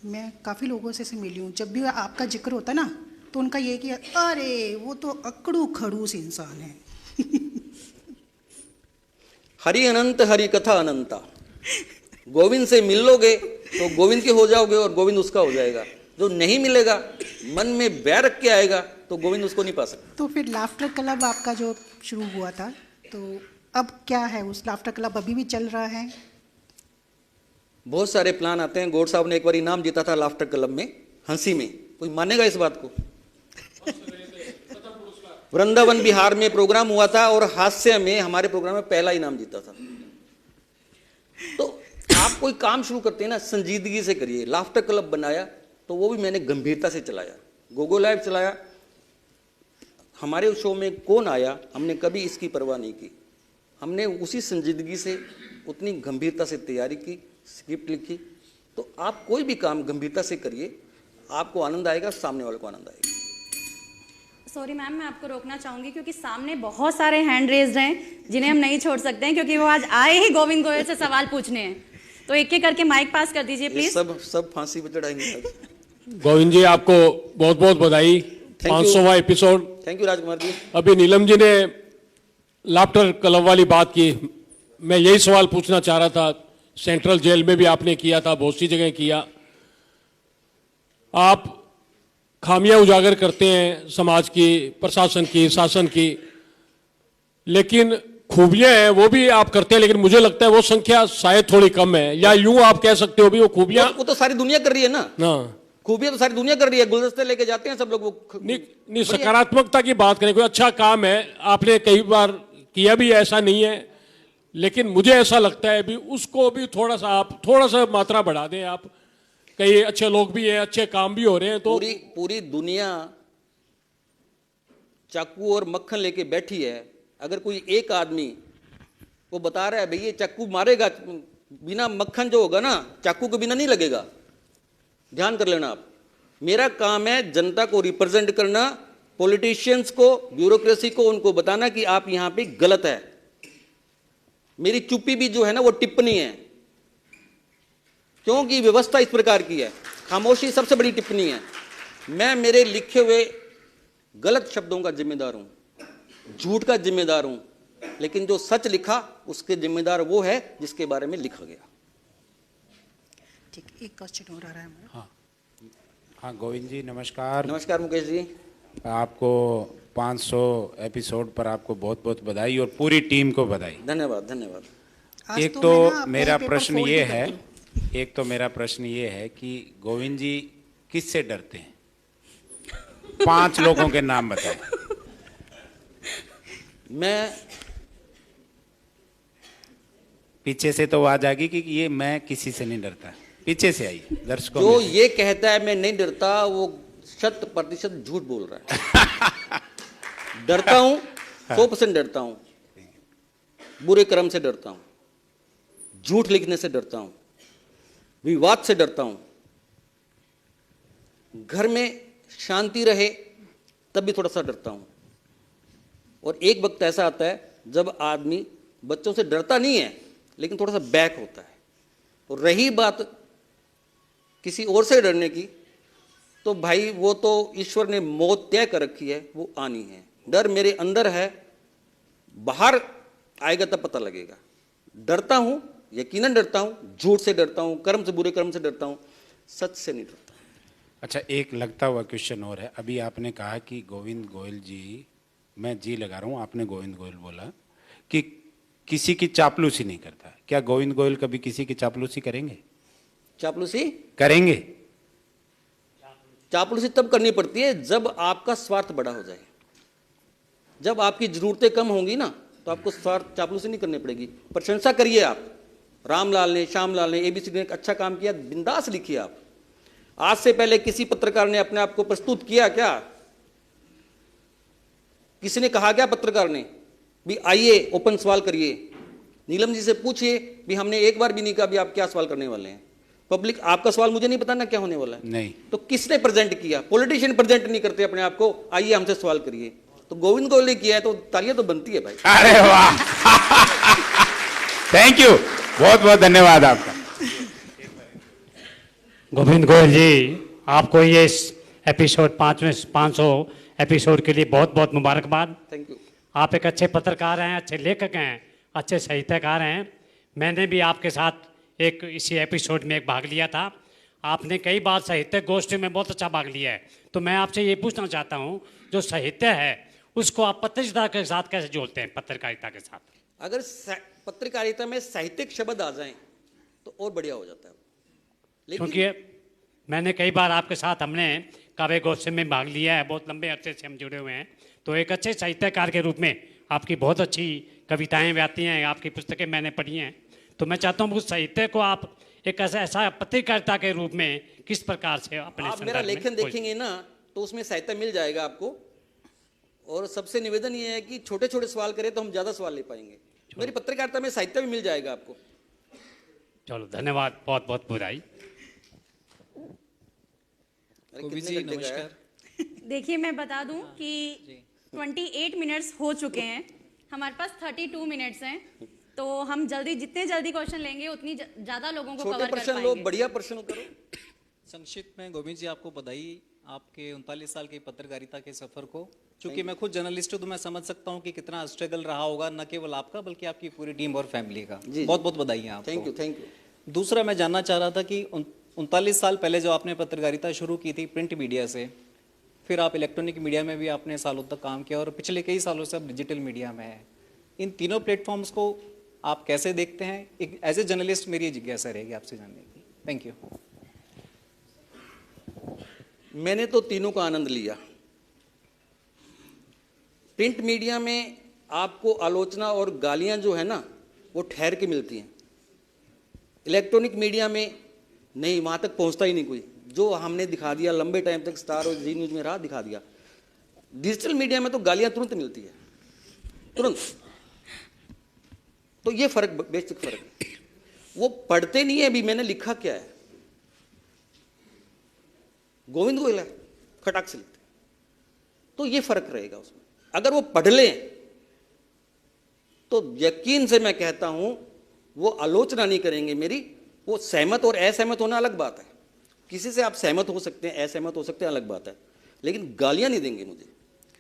मैं काफी लोगों से मिली हूँ, जब भी आपका जिक्र होता है ना तो उनका ये कि अरे वो तो अकड़ू खड़ूस इंसान है। हरि अनंत, हरि कथा अनंता। गोविंद से मिल लोगे तो गोविंद के हो जाओगे और गोविंद उसका हो जाएगा। जो नहीं मिलेगा, मन में बैर रख के आएगा, तो गोविंद उसको नहीं पा सकता। तो फिर लाफ्टर क्लब आपका जो शुरू हुआ था, तो अब क्या है? उस लाफ्टर क्लब अभी भी चल रहा है? बहुत सारे प्लान आते हैं। गौड़ साहब ने एक बार इनाम जीता था लाफ्टर क्लब में, हंसी में। कोई मानेगा इस बात को? वृंदावन बिहार में प्रोग्राम हुआ था और हास्य में हमारे प्रोग्राम में पहला इनाम जीता था। तो आप कोई काम शुरू करते हैं ना, संजीदगी से करिए। लाफ्टर क्लब बनाया तो वो भी मैंने गंभीरता से चलाया। गोगो लाइव चलाया, हमारे शो में कौन आया, हमने कभी इसकी परवाह नहीं की। हमने उसी संजीदगी से, उतनी गंभीरता से तैयारी की, स्क्रिप्ट लिखी। तो आप कोई भी काम गंभीरता से करिए, आपको आनंद आएगा, सामने वाले को आनंद आएगा। सॉरी मैम, मैं आपको रोकना चाहूंगी क्योंकि सामने बहुत सारे हैंड रेज्ड हैं जिन्हें हम नहीं छोड़ सकते हैं, क्योंकि वो आज आए ही गोविंद गोयल से सवाल पूछने हैं। तो एक एक करके माइक पास कर दीजिए प्लीज। सब फांसी पे चढ़ाएंगे। गोविंद जी, आपको बहुत बहुत बधाई, 500वां episode. Thank you Rajkumar ji. अभी नीलम जी ने लाफ्टर क्लब वाली बात की, मैं यही सवाल पूछना चाह रहा था। सेंट्रल जेल में भी आपने किया था, बहुत सी जगह किया। आप खामियां उजागर करते हैं समाज की, प्रशासन की, शासन की, लेकिन खूबियां हैं वो भी आप करते हैं, लेकिन मुझे लगता है वो संख्या शायद थोड़ी कम है, या यूं आप कह सकते हो भी वो खूबियां। वो तो सारी दुनिया कर रही है ना। खूबियां तो सारी दुनिया कर रही है, गुलदस्ते लेके जाते हैं सब लोग। वो नहीं, सकारात्मकता की बात करें, कोई अच्छा काम है, आपने कई बार किया भी, ऐसा नहीं है, लेकिन मुझे ऐसा लगता है भी उसको भी थोड़ा सा आप थोड़ा सा मात्रा बढ़ा दें। आप कई अच्छे लोग भी हैं, अच्छे काम भी हो रहे हैं। तो पूरी दुनिया चाकू और मक्खन लेके बैठी है। अगर कोई एक आदमी वो बता रहा है भाई ये चाकू मारेगा, बिना मक्खन जो होगा ना, चाकू के बिना नहीं लगेगा। ध्यान कर लेना आप। मेरा काम है जनता को रिप्रेजेंट करना, पॉलिटिशियंस को, ब्यूरोक्रेसी को, उनको बताना कि आप यहां पे गलत है। मेरी चुप्पी भी जो है ना वो टिप्पणी है, क्योंकि व्यवस्था इस प्रकार की है। खामोशी सबसे बड़ी टिप्पणी है। मैं मेरे लिखे हुए गलत शब्दों का जिम्मेदार हूं, झूठ का जिम्मेदार हूं, लेकिन जो सच लिखा उसके जिम्मेदार वो है जिसके बारे में लिखा गया। ठीक, एक क्वेश्चन और आ रहा है हमारा। हाँ गोविंद जी नमस्कार। नमस्कार मुकेश जी। आपको 500 एपिसोड पर आपको बहुत बहुत बधाई और पूरी टीम को बधाई। धन्यवाद धन्यवाद। आज एक मैं तो ना अपना मेरा पेपर प्रश्न फोल्ड ये भी है, करती हूँ। एक तो मेरा प्रश्न ये है कि गोविंद जी किससे डरते हैं? 5 लोगों के नाम बताएं। मैं पीछे से तो आवाज आ गई कि ये मैं किसी से नहीं डरता। पीछे से आई दर्शकों जो में से। ये कहता है मैं नहीं डरता वो 100% झूठ बोल रहा है। डरता हूं, 100% डरता हूं। बुरे कर्म से डरता हूं, झूठ लिखने से डरता हूं, विवाद से डरता हूं, घर में शांति रहे तब भी थोड़ा सा डरता हूं। और एक वक्त ऐसा आता है जब आदमी बच्चों से डरता नहीं है लेकिन थोड़ा सा बैक होता है। और रही बात किसी और से डरने की, तो भाई वो तो ईश्वर ने मौत तय कर रखी है, वो आनी है। डर मेरे अंदर है, बाहर आएगा तब पता लगेगा। डरता हूं, यकीनन डरता हूं, झूठ से डरता हूं, कर्म से, बुरे कर्म से डरता हूं, सच से नहीं डरता। अच्छा एक लगता हुआ क्वेश्चन और है। अभी आपने कहा कि गोविंद गोयल जी, मैं जी लगा रहा हूँ, आपने गोविंद गोयल बोला कि किसी की चापलूसी नहीं करता। क्या गोविंद गोयल कभी किसी की चापलूसी करेंगे? चापलूसी करेंगे? चापलूसी तब करनी पड़ती है जब आपका स्वार्थ बड़ा हो जाए। जब आपकी जरूरतें कम होंगी ना तो आपको स्वार्थ चापलूसी नहीं करनी पड़ेगी। प्रशंसा करिए आप। रामलाल ने, श्यामलाल ने, एबीसी ने एक अच्छा काम किया, बिंदास लिखिए आप। आज से पहले किसी पत्रकार ने अपने आप को प्रस्तुत किया क्या? किसी ने कहा क्या पत्रकार ने भी आइए ओपन सवाल करिए? नीलम जी से पूछिए भी हमने एक बार भी नहीं कहा भी आप क्या सवाल करने वाले हैं। पब्लिक आपका सवाल मुझे नहीं पता ना क्या होने वाला है। नहीं। तो किसने प्रेजेंट किया? पॉलिटिशियन प्रेजेंट नहीं करते अपने आप को, आइए हमसे सवाल करिए। तो गोविंद गोयल ने किया है तो तालियां तो बनती है भाई। अरे वाह थैंक यू, बहुत बहुत धन्यवाद आपका। गोविंद गोयल जी, आपको ये एपिसोड 500 एपिसोड के लिए बहुत बहुत मुबारकबाद। Thank you. आप एक अच्छे पत्रकार हैं, अच्छे लेखक हैं, अच्छे साहित्यकार हैं। मैंने भी आपके साथ एक इसी एपिसोड में एक भाग लिया था। आपने कई बार साहित्य गोष्ठी में बहुत अच्छा भाग लिया है। तो मैं आपसे ये पूछना चाहता हूँ, जो साहित्य है उसको आप पत्रकारिता के साथ कैसे जोड़ते हैं? पत्रकारिता के साथ अगर पत्रकारिता में साहित्यिक शब्द आ जाएं तो और बढ़िया हो जाता है। लेकिन क्योंकि मैंने कई बार आपके साथ हमने काव्य गोष्ठी में भाग लिया है, बहुत लंबे अरसे से हम जुड़े हुए हैं। तो एक अच्छे साहित्यकार के रूप में आपकी बहुत अच्छी कविताएं भी आती हैं, आपकी पुस्तकें मैंने पढ़ी हैं। तो मैं चाहता हूँ उस साहित्य को आप एक ऐसा पत्रकारिता के रूप में किस प्रकार से अपने आप मेरा लेखन देखेंगे ना तो उसमें साहित्य मिल जाएगा आपको। और सबसे निवेदन ये है कि छोटे छोटे सवाल करें तो हम ज्यादा सवाल ले पाएंगे। मेरी पत्रकारिता में साहित्य भी मिल जाएगा आपको। चलो धन्यवाद, बहुत बहुत बधाई। जी नमस्कार। देखिए मैं बता दूं कि 28 मिनट्स हो चुके हैं, हमारे पास 32 मिनट्स हैं। तो हम जितने जल्दी क्वेश्चन लेंगे उतनी ज्यादा लोगों को छोटे कवर कर प्रश्न लो, पाएंगे। बढ़िया प्रश्न करो। संक्षिप्त में गोविंद जी आपको बधाई आपके 39 साल की पत्रकारिता के सफर को। चूंकि मैं खुद जर्नलिस्ट हूं तो मैं समझ सकता हूं कि कितना स्ट्रगल रहा होगा, न केवल आपका बल्कि आपकी पूरी टीम और फैमिली का। बहुत बहुत बधाई है आपको। Thank you thank you. दूसरा मैं जानना चाह रहा था कि 39 साल पहले जो आपने पत्रकारिता शुरू की थी प्रिंट मीडिया से, फिर आप इलेक्ट्रॉनिक मीडिया में भी आपने सालों तक काम किया और पिछले कई सालों से आप डिजिटल मीडिया में है। इन तीनों प्लेटफॉर्म्स को आप कैसे देखते हैं? एक एज ए जर्नलिस्ट मेरी जिज्ञासा रहेगी आपसे जानने की। Thank you. मैंने तो तीनों का आनंद लिया। प्रिंट मीडिया में आपको आलोचना और गालियां जो है ना वो ठहर के मिलती हैं। इलेक्ट्रॉनिक मीडिया में नहीं, वहां तक पहुंचता ही नहीं कोई। जो हमने दिखा दिया लंबे टाइम तक स्टार और जी न्यूज में रहा, दिखा दिया। डिजिटल मीडिया में तो गालियां तुरंत मिलती है, तुरंत। तो ये फर्क, बेसिक फर्क है। वो पढ़ते नहीं है भी मैंने लिखा क्या है। गोविंद गोयल है, खटाक से लिखते, तो ये फर्क रहेगा उसमें। अगर वो पढ़ लें तो यकीन से मैं कहता हूं वो आलोचना नहीं करेंगे मेरी। वो सहमत और असहमत होना अलग बात है। किसी से आप सहमत हो सकते हैं, असहमत हो सकते हैं, अलग बात है, लेकिन गालियां नहीं देंगे मुझे।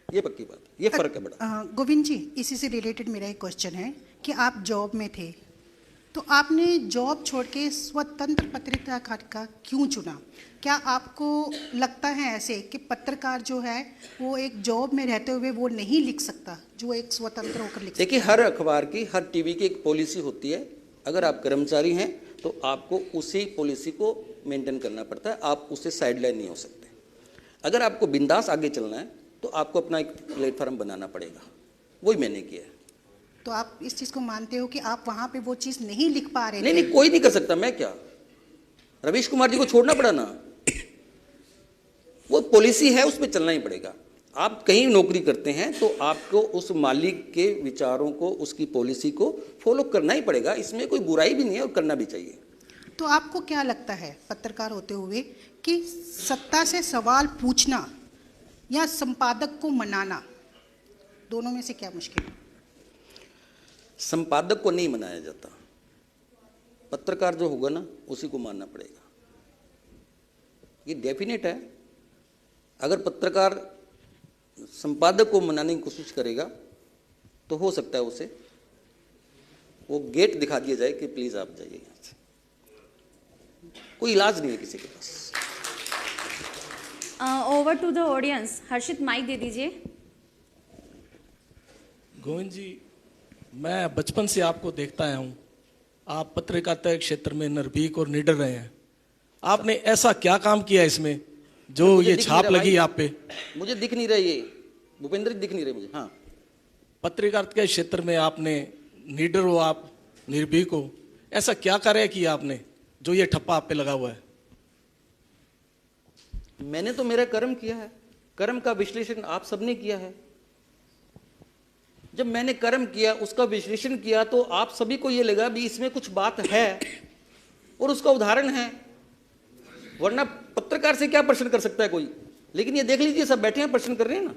ये पक्की बात है, ये फर्क है बड़ा। गोविंद जी, इसी से रिलेटेड मेरा एक क्वेश्चन है कि आप जॉब में थे, तो आपने जॉब छोड़ के स्वतंत्र पत्रकारिता का क्यों चुना? क्या आपको लगता है ऐसे कि पत्रकार जो है वो एक जॉब में रहते हुए वो नहीं लिख सकता जो एक स्वतंत्र होकर लिख सकता? देखिए, हर अखबार की, हर टीवी की एक पॉलिसी होती है। अगर आप कर्मचारी हैं तो आपको उसी पॉलिसी को मेंटेन करना पड़ता है, आप उससे साइडलाइन नहीं हो सकते। अगर आपको बिंदास आगे चलना है तो आपको अपना एक प्लेटफॉर्म बनाना पड़ेगा, वही मैंने किया है। तो आप इस चीज़ को मानते हो कि आप वहाँ पे वो चीज़ नहीं लिख पा रहे थे? नहीं, कोई नहीं कर सकता, मैं क्या, रवीश कुमार जी को छोड़ना पड़ा ना, वो पॉलिसी है, उस पर चलना ही पड़ेगा। आप कहीं नौकरी करते हैं तो आपको उस मालिक के विचारों को, उसकी पॉलिसी को फॉलो करना ही पड़ेगा, इसमें कोई बुराई भी नहीं है और करना भी चाहिए। तो आपको क्या लगता है पत्रकार होते हुए कि सत्ता से सवाल पूछना या संपादक को मनाना, दोनों में से क्या मुश्किल है? संपादक को नहीं मनाया जाता, पत्रकार जो होगा ना उसी को मानना पड़ेगा, ये डेफिनेट है। अगर पत्रकार संपादक को मनाने की कोशिश करेगा तो हो सकता है उसे वो गेट दिखा दिया जाए कि प्लीज आप जाइए यहाँ से, कोई इलाज नहीं है किसी के पास। Over to the audience, Harshit mic दे दीजिए। गोविंद जी, मैं बचपन से आपको देखता आया हूँ, आप पत्रकारिता के क्षेत्र में निर्भीक और निडर रहे हैं। आपने ऐसा क्या काम किया इसमें जो ये छाप लगी आप पे? मुझे दिख नहीं रहा, ये भूपेंद्र दिख नहीं रहे मुझे। हाँ, पत्रकारिता के क्षेत्र में आपने निडर हो, आप निर्भीक हो, ऐसा क्या कार्य किया आपने जो ये ठप्पा आप पे लगा हुआ है? मैंने तो मेरा कर्म किया है, कर्म का विश्लेषण आप सबने किया है। जब मैंने कर्म किया, उसका विश्लेषण किया, तो आप सभी को ये लगा भी इसमें कुछ बात है और उसका उदाहरण है, वरना पत्रकार से क्या प्रश्न कर सकता है कोई? लेकिन ये देख लीजिए, सब बैठे हैं प्रश्न कर रहे हैं ना,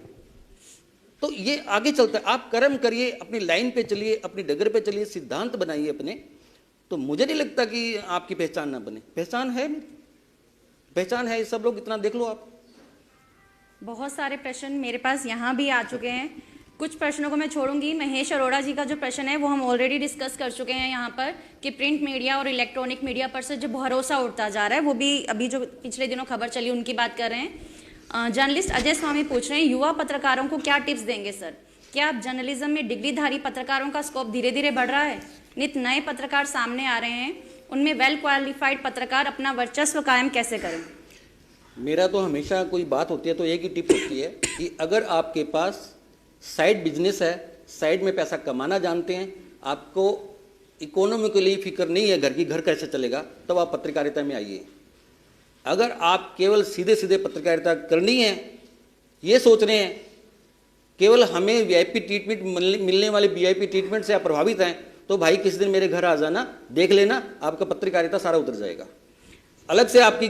तो ये आगे चलता है। आप कर्म करिए, अपनी लाइन पे चलिए, अपनी डगर पे चलिए, सिद्धांत बनाइए अपने, तो मुझे नहीं लगता कि आपकी पहचान ना बने। पहचान है, पहचान है, सब लोग इतना देख लो आप। बहुत सारे प्रश्न मेरे पास यहाँ भी आ चुके हैं, कुछ प्रश्नों को मैं छोड़ूंगी। महेश अरोड़ा जी का जो प्रश्न है वो हम ऑलरेडी डिस्कस कर चुके हैं यहाँ पर कि प्रिंट मीडिया और इलेक्ट्रॉनिक मीडिया पर से जो भरोसा उठता जा रहा है, वो भी अभी जो पिछले दिनों खबर चली उनकी बात कर रहे हैं। जर्नलिस्ट अजय स्वामी पूछ रहे हैं, युवा पत्रकारों को क्या टिप्स देंगे सर? क्या आप जर्नलिज्म में डिग्रीधारी पत्रकारों का स्कोप धीरे धीरे बढ़ रहा है? नित नए पत्रकार सामने आ रहे हैं, उनमें वेल क्वालिफाइड पत्रकार अपना वर्चस्व कायम कैसे करें? मेरा तो हमेशा कोई बात होती है तो एक ही टिप होती है कि अगर आपके पास साइड बिजनेस है, साइड में पैसा कमाना जानते हैं, आपको इकोनॉमिकली फिक्र नहीं है घर की, घर कैसे चलेगा, तब आप पत्रकारिता में आइए। अगर आप केवल सीधे सीधे पत्रकारिता करनी है, ये सोच रहे हैं केवल हमें वीआईपी ट्रीटमेंट मिलने वाले वीआईपी ट्रीटमेंट से आप प्रभावित हैं, तो भाई किसी दिन मेरे घर आ जाना, देख लेना, आपका पत्रकारिता सारा उतर जाएगा। अलग से आपकी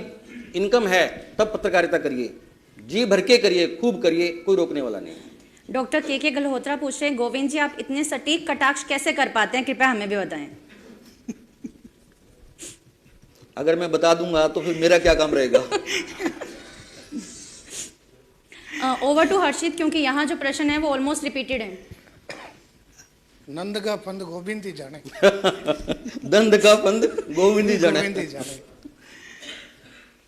इनकम है तब पत्रकारिता करिए, जी भर के करिए, खूब करिए, कोई रोकने वाला नहीं है। डॉक्टर के गल्होत्रा पूछ रहे हैं, गोविंद जी आप इतने सटीक कटाक्ष कैसे कर पाते हैं, कृपया हमें भी बताएं। अगर मैं बता दूंगा तो फिर मेरा क्या काम रहेगा। ओवर टू हर्षित, क्योंकि यहाँ जो प्रश्न है वो ऑलमोस्ट रिपीटेड है। नंद का फंद गोविंद ही जाने। दंड का फंद गोविंद ही जाने।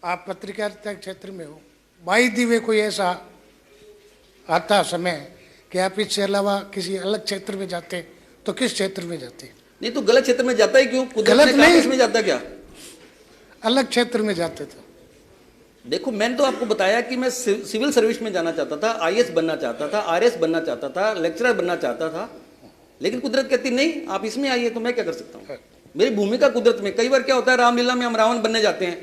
आप पत्रकारिता क्षेत्र में हो, बाई दिवे कोई ऐसा आता समय कि आप इससे अलावा किसी अलग क्षेत्र में जाते तो किस क्षेत्र में जाते? नहीं तो गलत क्षेत्र में जाता ही क्यों? गलत नहीं, में जाता क्या? अलग क्षेत्र में जाते थे। देखो, मैंने तो आपको बताया कि मैं सिविल सर्विस में जाना चाहता था, आईएएस बनना चाहता था, आरएस बनना चाहता था, लेक्चरर बनना चाहता था, लेकिन कुदरत कहती नहीं आप इसमें आइए, तो मैं क्या कर सकता हूँ? मेरी भूमिका कुदरत में। कई बार क्या होता है, रामलीला में हम रावण बनने जाते हैं,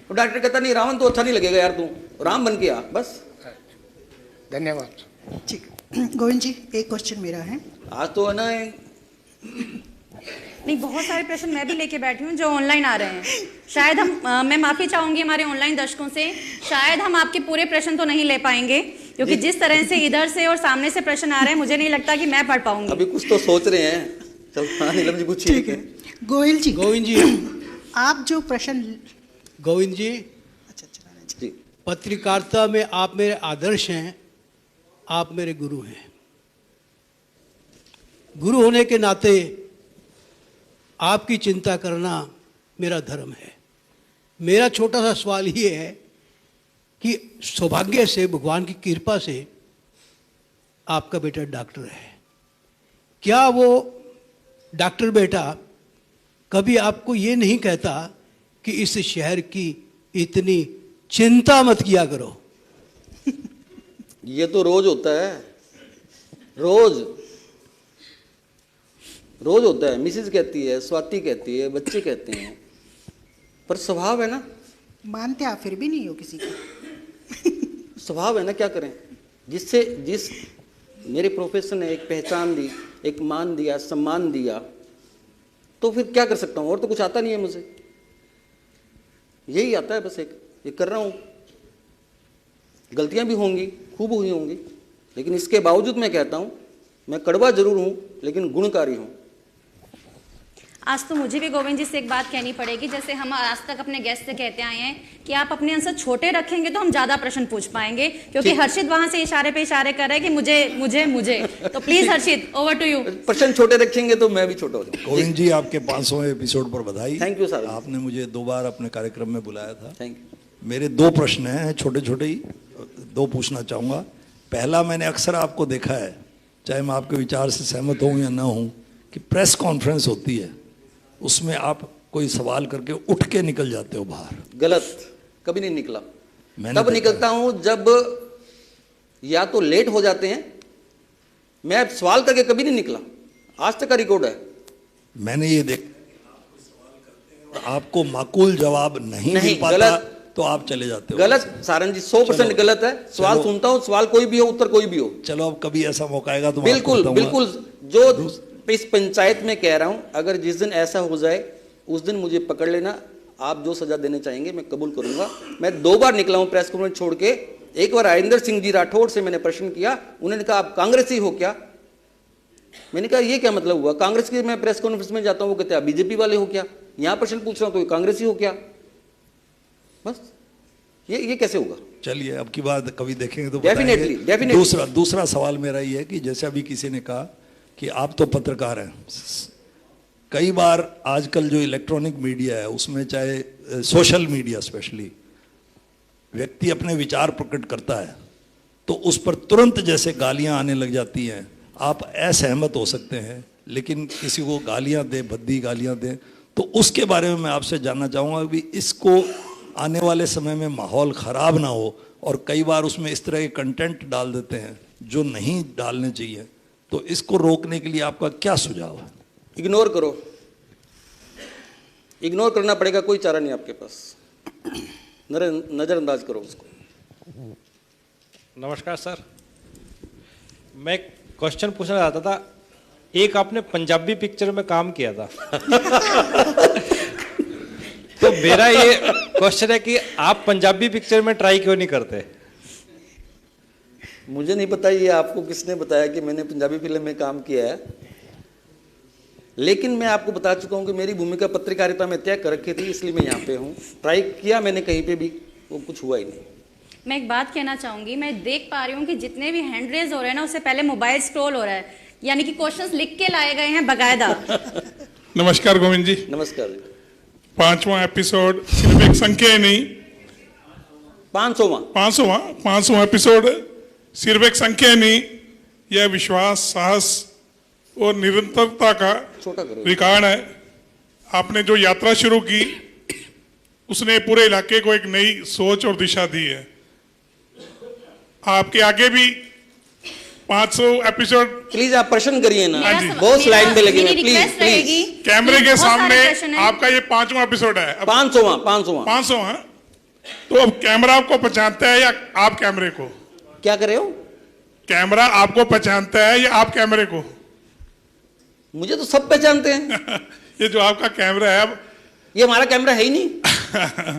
तो डॉक्टर कहता नहीं रावण तो अच्छा नहीं लगेगा यार, तू राम बन के आ बस। धन्यवाद। ठीक, गोविंद जी एक क्वेश्चन मेरा है। आज तो है ना, नहीं बहुत सारे प्रश्न मैं भी लेके बैठी हूँ जो ऑनलाइन आ रहे हैं। शायद हम मैं माफी चाहूंगी हमारे ऑनलाइन दर्शकों से, शायद हम आपके पूरे प्रश्न तो नहीं ले पाएंगे, क्योंकि जिस तरह से इधर से और सामने से प्रश्न आ रहे हैं मुझे नहीं लगता कि मैं पढ़ पाऊंगी। अभी कुछ तो सोच रहे हैं। चल हाँ नीलम जी पूछिए। ठीक है गोविंद जी आप जो प्रश्न। गोविंद जी, जी, पत्रकारिता में आप मेरे आदर्श हैं। आप मेरे गुरु हैं। गुरु होने के नाते आपकी चिंता करना मेरा धर्म है। मेरा छोटा सा सवाल ये है कि सौभाग्य से, भगवान की कृपा से आपका बेटा डॉक्टर है। क्या वो डॉक्टर बेटा कभी आपको ये नहीं कहता कि इस शहर की इतनी चिंता मत किया करो? ये तो रोज होता है, रोज रोज होता है। मिसेज कहती है, स्वाति कहती है, बच्चे कहते हैं, पर स्वभाव है ना। मानते आप फिर भी नहीं हो किसी को। स्वभाव है ना, क्या करें। जिस मेरे प्रोफेशन ने एक पहचान दी, एक मान दिया, सम्मान दिया, तो फिर क्या कर सकता हूँ। और तो कुछ आता नहीं है मुझे, यही आता है बस। ये कर रहा हूँ। गलतियां भी होंगी, खूब हुई होंगी, लेकिन इसके बावजूद मैं कहता हूँ मैं कड़वा जरूर हूँ लेकिन गुणकारी हूँ। आज तो मुझे भी गोविंद जी से एक बात कहनी पड़ेगी। जैसे हम आज तक अपने गेस्ट से कहते आए हैं कि आप अपने आंसर छोटे रखेंगे तो हम ज्यादा प्रश्न पूछ पाएंगे, क्योंकि हर्षित वहां से इशारे पे इशारे कर रहा है कि मुझे मुझे मुझे। तो please Harshit, over to you. प्रश्न छोटे रखेंगे तो मैं भी छोटा हो जाऊंगा। गोविंद जी, आपके 500वें एपिसोड पर बधाई। Thank you sir. आपने मुझे 2 बार अपने कार्यक्रम में बुलाया था। Thank you. मेरे 2 प्रश्न हैं, छोटे छोटे ही 2 पूछना चाहूँगा। पहला, मैंने अक्सर आपको देखा है, चाहे मैं आपके विचार से सहमत हूँ या ना हूँ, कि प्रेस कॉन्फ्रेंस होती है, उसमें आप कोई सवाल करके उठ के निकल जाते हो बाहर। गलत, कभी नहीं निकला। तब निकलता हूं जब या तो लेट हो जाते हैं। मैं सवाल करके कभी नहीं निकला, आज तक का रिकॉर्ड है। मैंने ये आपको माकूल जवाब नहीं मिल पाता, गलत, तो आप चले जाते हो। गलत सारंग जी, 100% गलत है। सवाल सुनता हूं, सवाल कोई भी हो, उत्तर कोई भी हो। चलो, अब कभी ऐसा मौका आएगा तो बिल्कुल बिल्कुल। जो इस पंचायत में कह रहा हूं, अगर जिस दिन ऐसा हो जाए उस दिन मुझे पकड़ लेना। आप जो सजा देने चाहेंगे मैं कबूल करूंगा। मैं 2 बार निकला हूं प्रेस कॉन्फ्रेंस छोड़ के। एक बार हरिंदर सिंह जी राठौड़ से मैंने प्रश्न किया, उन्होंने कहा आप कांग्रेसी हो क्या? मैंने कहा ये क्या मतलब हुआ? कांग्रेस की मैं प्रेस कॉन्फ्रेंस में जाता हूं, वो कहते हैं बीजेपी वाले हो क्या? यहां प्रश्न पूछ रहा हूं तो कांग्रेसी हो क्या? बस ये कैसे होगा? चलिए, अब की बात कभी देखेंगे तो डेफिनेटली। दूसरा सवाल मेरा ये है कि जैसे अभी किसी ने कहा कि आप तो पत्रकार हैं, कई बार आजकल जो इलेक्ट्रॉनिक मीडिया है उसमें, चाहे सोशल मीडिया स्पेशली, व्यक्ति अपने विचार प्रकट करता है तो उस पर तुरंत जैसे गालियां आने लग जाती हैं। आप असहमत हो सकते हैं, लेकिन किसी को गालियां दे, भद्दी गालियां दे, तो उसके बारे में मैं आपसे जानना चाहूँगा कि इसको आने वाले समय में माहौल ख़राब ना हो, और कई बार उसमें इस तरह के कंटेंट डाल देते हैं जो नहीं डालने चाहिए, तो इसको रोकने के लिए आपका क्या सुझाव है? इग्नोर करो, इग्नोर करना पड़ेगा, कोई चारा नहीं आपके पास। नजरअंदाज करो उसको। नमस्कार सर, मैं क्वेश्चन पूछना चाहता था। एक आपने पंजाबी पिक्चर में काम किया था तो मेरा ये क्वेश्चन है कि आप पंजाबी पिक्चर में ट्राई क्यों नहीं करते? मुझे नहीं पता ये आपको किसने बताया कि मैंने पंजाबी फिल्म में काम किया है, लेकिन मैं आपको बता चुका हूं कि मेरी भूमिका पत्रकारिता में तय कर रखी थी, इसलिए मैं यहाँ पे हूँ। ट्राई किया मैंने कहीं पे भी, वो कुछ हुआ ही नहीं। मैं एक बात कहना चाहूंगी, मैं देख पा रही हूँ कि जितने भी हैंड रेज हो रहे हैं ना, उससे पहले मोबाइल स्क्रॉल हो रहा है, यानी कि क्वेश्चंस लिख के लाए गए हैं बकायदा। नमस्कार गोविंद जी। नमस्कार। 5वां एपिसोड सिर्फ एक संख्या ही नहीं, 500वां एपिसोड सिर्फ एक संख्या ही नहीं, यह विश्वास, साहस और निरंतरता का रिकॉर्ड है। आपने जो यात्रा शुरू की उसने पूरे इलाके को एक नई सोच और दिशा दी है। आपके आगे भी 500 एपिसोड। प्लीज आप प्रश्न करिए ना, बहुत लाइन पे लगे हैं, प्लीज। कैमरे के सामने आपका ये 5वां एपिसोड है। 500वां। तो अब कैमरा आपको पहचानता है या आप कैमरे को? क्या कर रहे हो? कैमरा आपको पहचानता है या आप कैमरे को? मुझे तो सब पहचानते हैं। ये जो आपका कैमरा है, अब ये हमारा कैमरा है ही नहीं।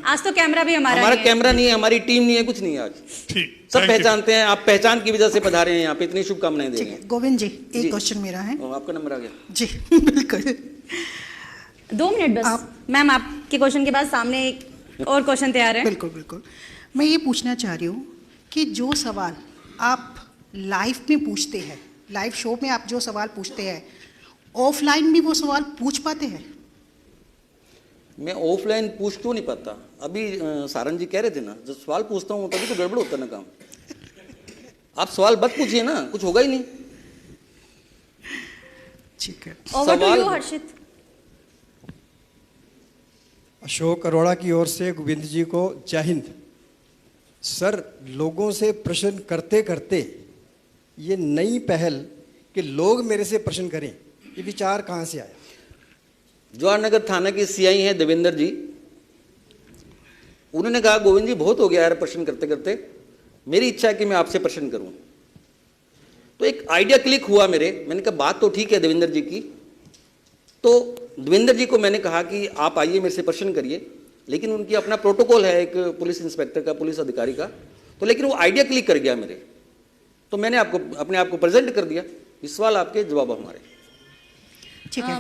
आज तो कैमरा भी हमारा कैमरा नहीं है, हमारी टीम नहीं है, कुछ नहीं है आज। ठीक, सब पहचानते हैं। आप पहचान की वजह से पधारे हैं यहाँ पे, इतनी शुभकामनाएं दे रहे हैं। गोविंद जी, एक क्वेश्चन मेरा है। आपका नंबर आ गया जी। बिल्कुल, 2 मिनट बस। मैम, आपके क्वेश्चन के बाद सामने एक और क्वेश्चन तैयार है। बिल्कुल बिल्कुल। मैं ये पूछना चाह रही हूँ कि जो सवाल आप लाइव में पूछते हैं, लाइव शो में आप जो सवाल पूछते हैं, ऑफलाइन भी वो सवाल पूछ पाते हैं? मैं ऑफलाइन पूछ क्यों नहीं पाता? अभी सारंग जी कह रहे थे ना, जब सवाल पूछता हूँ तभी तो गड़बड़ होता है ना काम। आप सवाल मत पूछिए ना, कुछ होगा ही नहीं। ठीक है, ओवर टू यू हर्षित। अशोक अरोड़ा की ओर से गोविंद जी को जय हिंद। सर, लोगों से प्रश्न करते करते ये नई पहल कि लोग मेरे से प्रश्न करें, ये विचार कहाँ से आया? जवाहरनगर थाना के सीआई हैं देवेंद्र जी, उन्होंने कहा गोविंद जी बहुत हो गया यार प्रश्न करते करते, मेरी इच्छा है कि मैं आपसे प्रश्न करूं। तो एक आइडिया क्लिक हुआ मेरे, मैंने कहा बात तो ठीक है देवेंद्र जी की। तो देवेंद्र जी को मैंने कहा कि आप आइए मेरे से प्रश्न करिए, लेकिन उनकी अपना प्रोटोकॉल है एक पुलिस इंस्पेक्टर का, पुलिस अधिकारी का। तो लेकिन वो आइडिया क्लिक कर गया मेरे, तो मैंने आपको अपने आप को प्रेजेंट कर दिया। इस सवाल आपके, जवाब हमारे।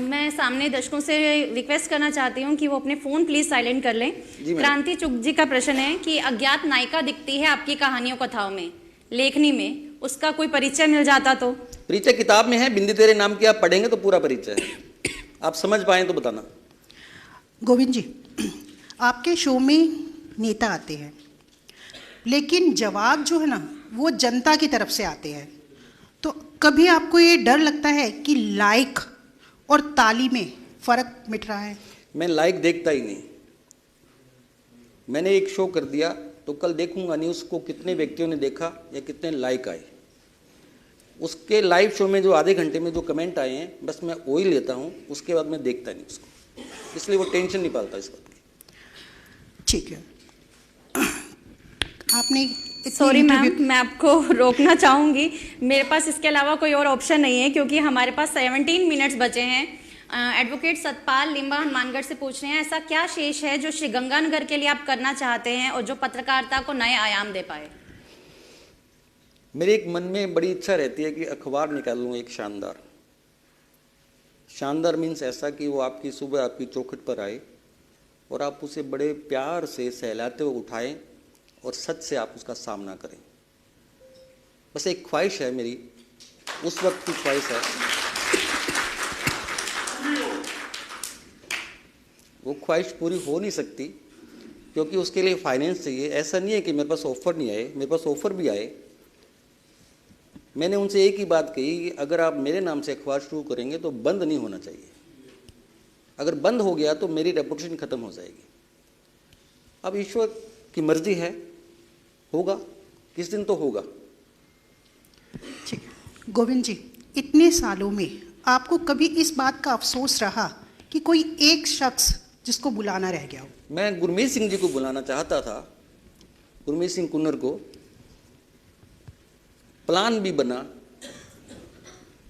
मैं सामने दर्शकों से रिक्वेस्ट करना चाहती हूँ कि वो अपने फोन प्लीज साइलेंट कर लें। क्रांति चुग जी का प्रश्न है कि अज्ञात नायिका दिखती है आपकी कहानियों कथाओं में, लेखनी में, उसका कोई परिचय मिल जाता तो? परिचय किताब में है, बिंदी तेरे नाम की, आप पढ़ेंगे तो पूरा परिचय है। आप समझ पाए तो बताना। गोविंद जी, आपके शो में नेता आते हैं, लेकिन जवाब जो है ना वो जनता की तरफ से आते हैं। तो कभी आपको ये डर लगता है कि लाइक और ताली में फर्क मिट रहा है? मैं लाइक देखता ही नहीं। मैंने एक शो कर दिया तो कल देखूंगा नहीं उसको कितने व्यक्तियों ने देखा या कितने लाइक आए। उसके लाइव शो में जो आधे घंटे में जो कमेंट आए हैं बस मैं वही लेता हूँ, उसके बाद मैं देखता नहीं उसको, इसलिए वो टेंशन नहीं पालता इस बात की। ठीक है, आपने सॉरी मैम, मैं आपको रोकना चाहूंगी, मेरे पास इसके अलावा कोई और ऑप्शन नहीं है क्योंकि हमारे पास 17 मिनट्स बचे हैं। एडवोकेट सतपाल लिम्बा हनुमानगढ़ से पूछ रहे हैं, ऐसा क्या शेष है जो श्री गंगानगर के लिए आप करना चाहते हैं और जो पत्रकारिता को नए आयाम दे पाए? मेरे एक मन में बड़ी इच्छा रहती है कि अखबार निकालूं एक शानदार। शानदार मीन्स ऐसा कि वो आपकी सुबह आपकी चौखट पर आए और आप उसे बड़े प्यार से सहलाते हुए उठाएं और सच से आप उसका सामना करें। बस एक ख्वाहिश है मेरी, उस वक्त की ख्वाहिश है। वो ख्वाहिश पूरी हो नहीं सकती क्योंकि उसके लिए फाइनेंस चाहिए। ऐसा नहीं है कि मेरे पास ऑफर नहीं आए, मेरे पास ऑफर भी आए। मैंने उनसे एक ही बात कही कि अगर आप मेरे नाम से अखबार शुरू करेंगे तो बंद नहीं होना चाहिए। अगर बंद हो गया तो मेरी रेपुटेशन खत्म हो जाएगी। अब ईश्वर की मर्जी है, होगा किस दिन तो होगा। ठीक है गोविंद जी, इतने सालों में आपको कभी इस बात का अफसोस रहा कि कोई एक शख्स जिसको बुलाना रह गया हो? मैं गुरमीत सिंह जी को बुलाना चाहता था, गुरमीत सिंह कुन्नर को, प्लान भी बना,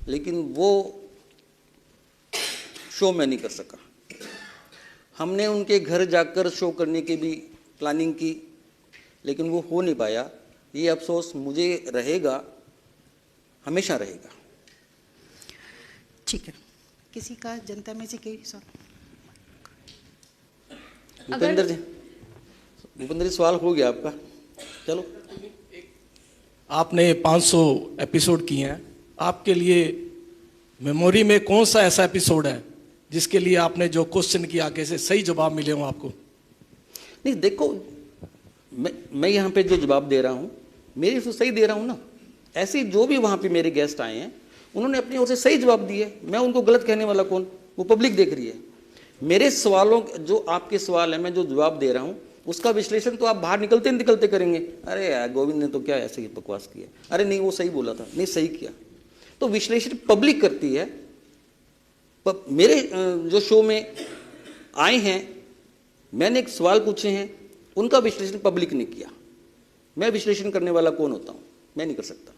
लेकिन वो शो में नहीं कर सका। हमने उनके घर जाकर शो करने की भी प्लानिंग की, लेकिन वो हो नहीं पाया। ये अफसोस मुझे रहेगा, हमेशा रहेगा। ठीक है, किसी का जनता में से कोई सर? भूपेंद्र जी, भूपेंद्र जी सवाल हो गया आपका, चलो। आपने 500 एपिसोड किए हैं, आपके लिए मेमोरी में कौन सा ऐसा एपिसोड है जिसके लिए आपने जो क्वेश्चन किया आगे से सही जवाब मिले हो आपको? नहीं देखो, मैं यहाँ पे जो जवाब दे रहा हूँ मेरी तो सही दे रहा हूँ ना। ऐसे जो भी वहाँ पे मेरे गेस्ट आए हैं उन्होंने अपनी ओर से सही जवाब दिए, मैं उनको गलत कहने वाला कौन? वो पब्लिक देख रही है। मेरे सवालों, जो आपके सवाल है, मैं जो जवाब दे रहा हूँ उसका विश्लेषण तो आप बाहर निकलते निकलते करेंगे। अरे यार गोविंद ने तो क्या ऐसे ही बकवास किया, अरे नहीं वो सही बोला था, नहीं सही किया। तो विश्लेषण पब्लिक करती है। मेरे जो शो में आए हैं, मैंने एक सवाल पूछे हैं, उनका विश्लेषण पब्लिक ने किया। मैं विश्लेषण करने वाला कौन होता हूं? मैं नहीं कर सकता।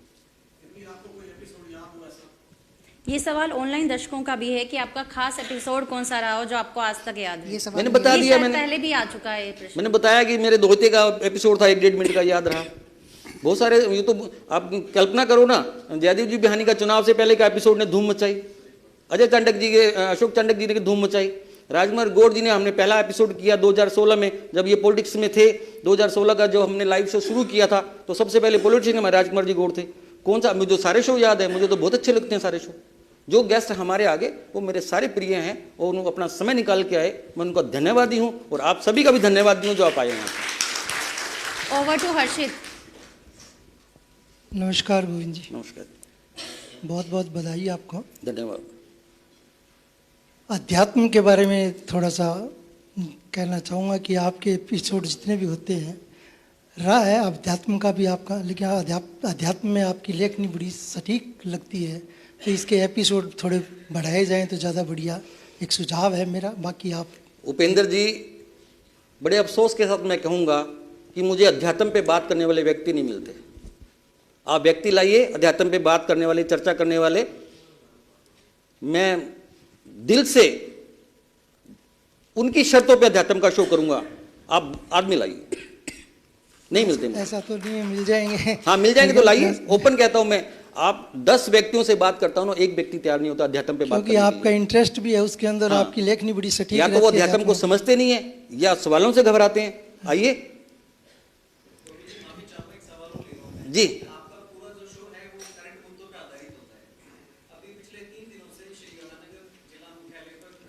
ये सवाल ऑनलाइन दर्शकों का भी है कि आपका खास एपिसोड कौन सा रहा हो जो आपको आज तक याद है? मैंने बता दिया, मैंने पहले भी आ चुका है ये प्रश्न। मैंने बताया कि मेरे धोते का एपिसोड था 1.5 मिनट का, याद रहा। बहुत सारे, ये तो आप कल्पना करो ना, जयदेव जी बिहानी का चुनाव से पहले का एपिसोड ने धूम मचाई, अजय चांडक जी के, अशोक चांडक जी ने धूम मचाई, राजकुमार गौड़ जी ने, हमने पहला एपिसोड किया 2016 में जब ये पॉलिटिक्स में थे। 2016 का जो हमने लाइव शो शुरू किया था तो सबसे पहले पॉलिटिशियन हमारे राजकुमार जी गौड़ थे। कौन सा, मुझे सारे शो याद है, मुझे तो बहुत अच्छे लगते हैं सारे शो। जो गेस्ट हमारे आगे वो मेरे सारे प्रिय हैं और उन्होंने अपना समय निकाल के आए, मैं उनका धन्यवादी हूँ और आप सभी का भी धन्यवादी हूँ जो आप आए हैं। ओवर टू हर्षित। नमस्कार गोविंद जी। नमस्कार। बहुत बहुत बधाई आपको। धन्यवाद। अध्यात्म के बारे में थोड़ा सा कहना चाहूँगा कि आपके एपिसोड जितने भी होते हैं, रहा है अध्यात्म का भी आपका, लेकिन अध्यात्म में आपकी लेखनी बड़ी सटीक लगती है, तो इसके एपिसोड थोड़े बढ़ाए जाएं तो ज़्यादा बढ़िया, एक सुझाव है मेरा। बाकी आप। उपेंद्र जी, बड़े अफसोस के साथ मैं कहूँगा कि मुझे अध्यात्म पे बात करने वाले व्यक्ति नहीं मिलते। आप व्यक्ति लाइए अध्यात्म पे बात करने वाले, चर्चा करने वाले, मैं दिल से उनकी शर्तों पे अध्यात्म का शो करूंगा। आप आदमी लाइए, नहीं मिलते। ऐसा तो नहीं है, मिल जाएंगे। हाँ मिल जाएंगे तो लाइए, ओपन कहता हूं मैं। आप 10 व्यक्तियों से बात करता हूं ना, एक व्यक्ति तैयार नहीं होता अध्यात्म पे बात करने के लिए। क्योंकि आपका इंटरेस्ट भी है उसके अंदर। हाँ। आपकी लेखनी बड़ी सटीक या तो वो अध्यात्म को समझते नहीं है या सवालों से घबराते हैं। आइए जी।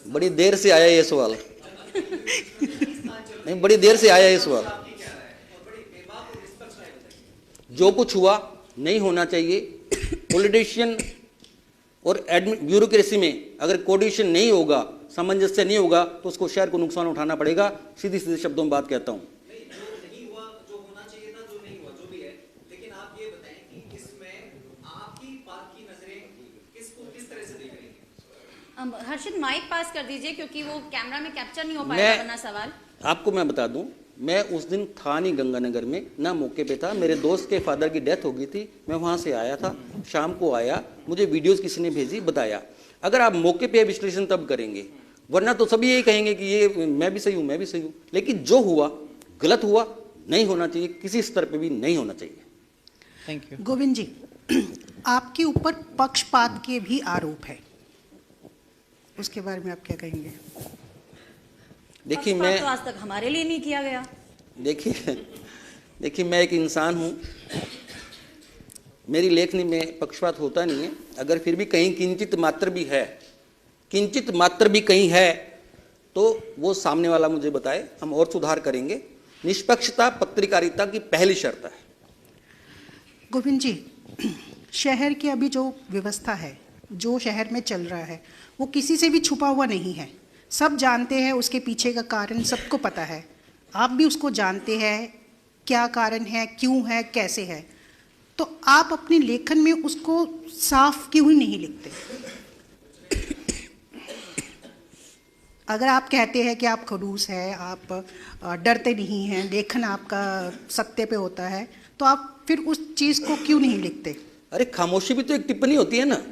बड़ी देर से आया ये सवाल। नहीं, बड़ी देर से आया ये सवाल। जो कुछ हुआ नहीं होना चाहिए। पॉलिटिशियन और ब्यूरोक्रेसी में अगर कोऑर्डिनेशन नहीं होगा, सामंजस्य नहीं होगा, तो उसको शहर को नुकसान उठाना पड़ेगा। सीधे सीधे शब्दों में बात कहता हूं। हर्षित माइक पास कर दीजिए क्योंकि वो कैमरा में कैप्चर नहीं हो पाएगा वरना सवाल। आपको मैं बता दूं, मैं उस दिन था नहीं गंगानगर में, ना मौके पे था। मेरे दोस्त के फादर की डेथ हो गई थी, मैं वहां से आया था, शाम को आया, मुझे वीडियोस किसी ने भेजी, बताया। अगर आप मौके पे विश्लेषण तब करेंगे, वरना तो सभी यही कहेंगे कि ये मैं भी सही हूं, मैं भी सही हूं। लेकिन जो हुआ गलत हुआ, नहीं होना चाहिए, किसी स्तर पर भी नहीं होना चाहिए। Thank you. गोविंद जी, आपके ऊपर पक्षपात के भी आरोप है, उसके बारे में आप क्या कहेंगे? देखिए, मैं तो आज तक हमारे लिए नहीं किया गया। देखिए मैं एक इंसान हूं, मेरी लेखनी में पक्षपात होता नहीं है। अगर फिर भी कहीं किंचित मात्र भी है, किंचित मात्र भी कहीं है, तो वो सामने वाला मुझे बताए, हम और सुधार करेंगे। निष्पक्षता पत्रकारिता की पहली शर्त है। गोविंद जी, शहर की अभी जो व्यवस्था है, जो शहर में चल रहा है, वो किसी से भी छुपा हुआ नहीं है। सब जानते हैं, उसके पीछे का कारण सबको पता है। आप भी उसको जानते हैं, क्या कारण है, क्यों है, कैसे है। तो आप अपने लेखन में उसको साफ क्यों ही नहीं लिखते? अगर आप कहते हैं कि आप खड़ूस हैं, आप डरते नहीं हैं, लेखन आपका सत्य पे होता है, तो आप फिर उस चीज़ को क्यों नहीं लिखते? अरे खामोशी भी तो एक टिप्पणी होती है ना।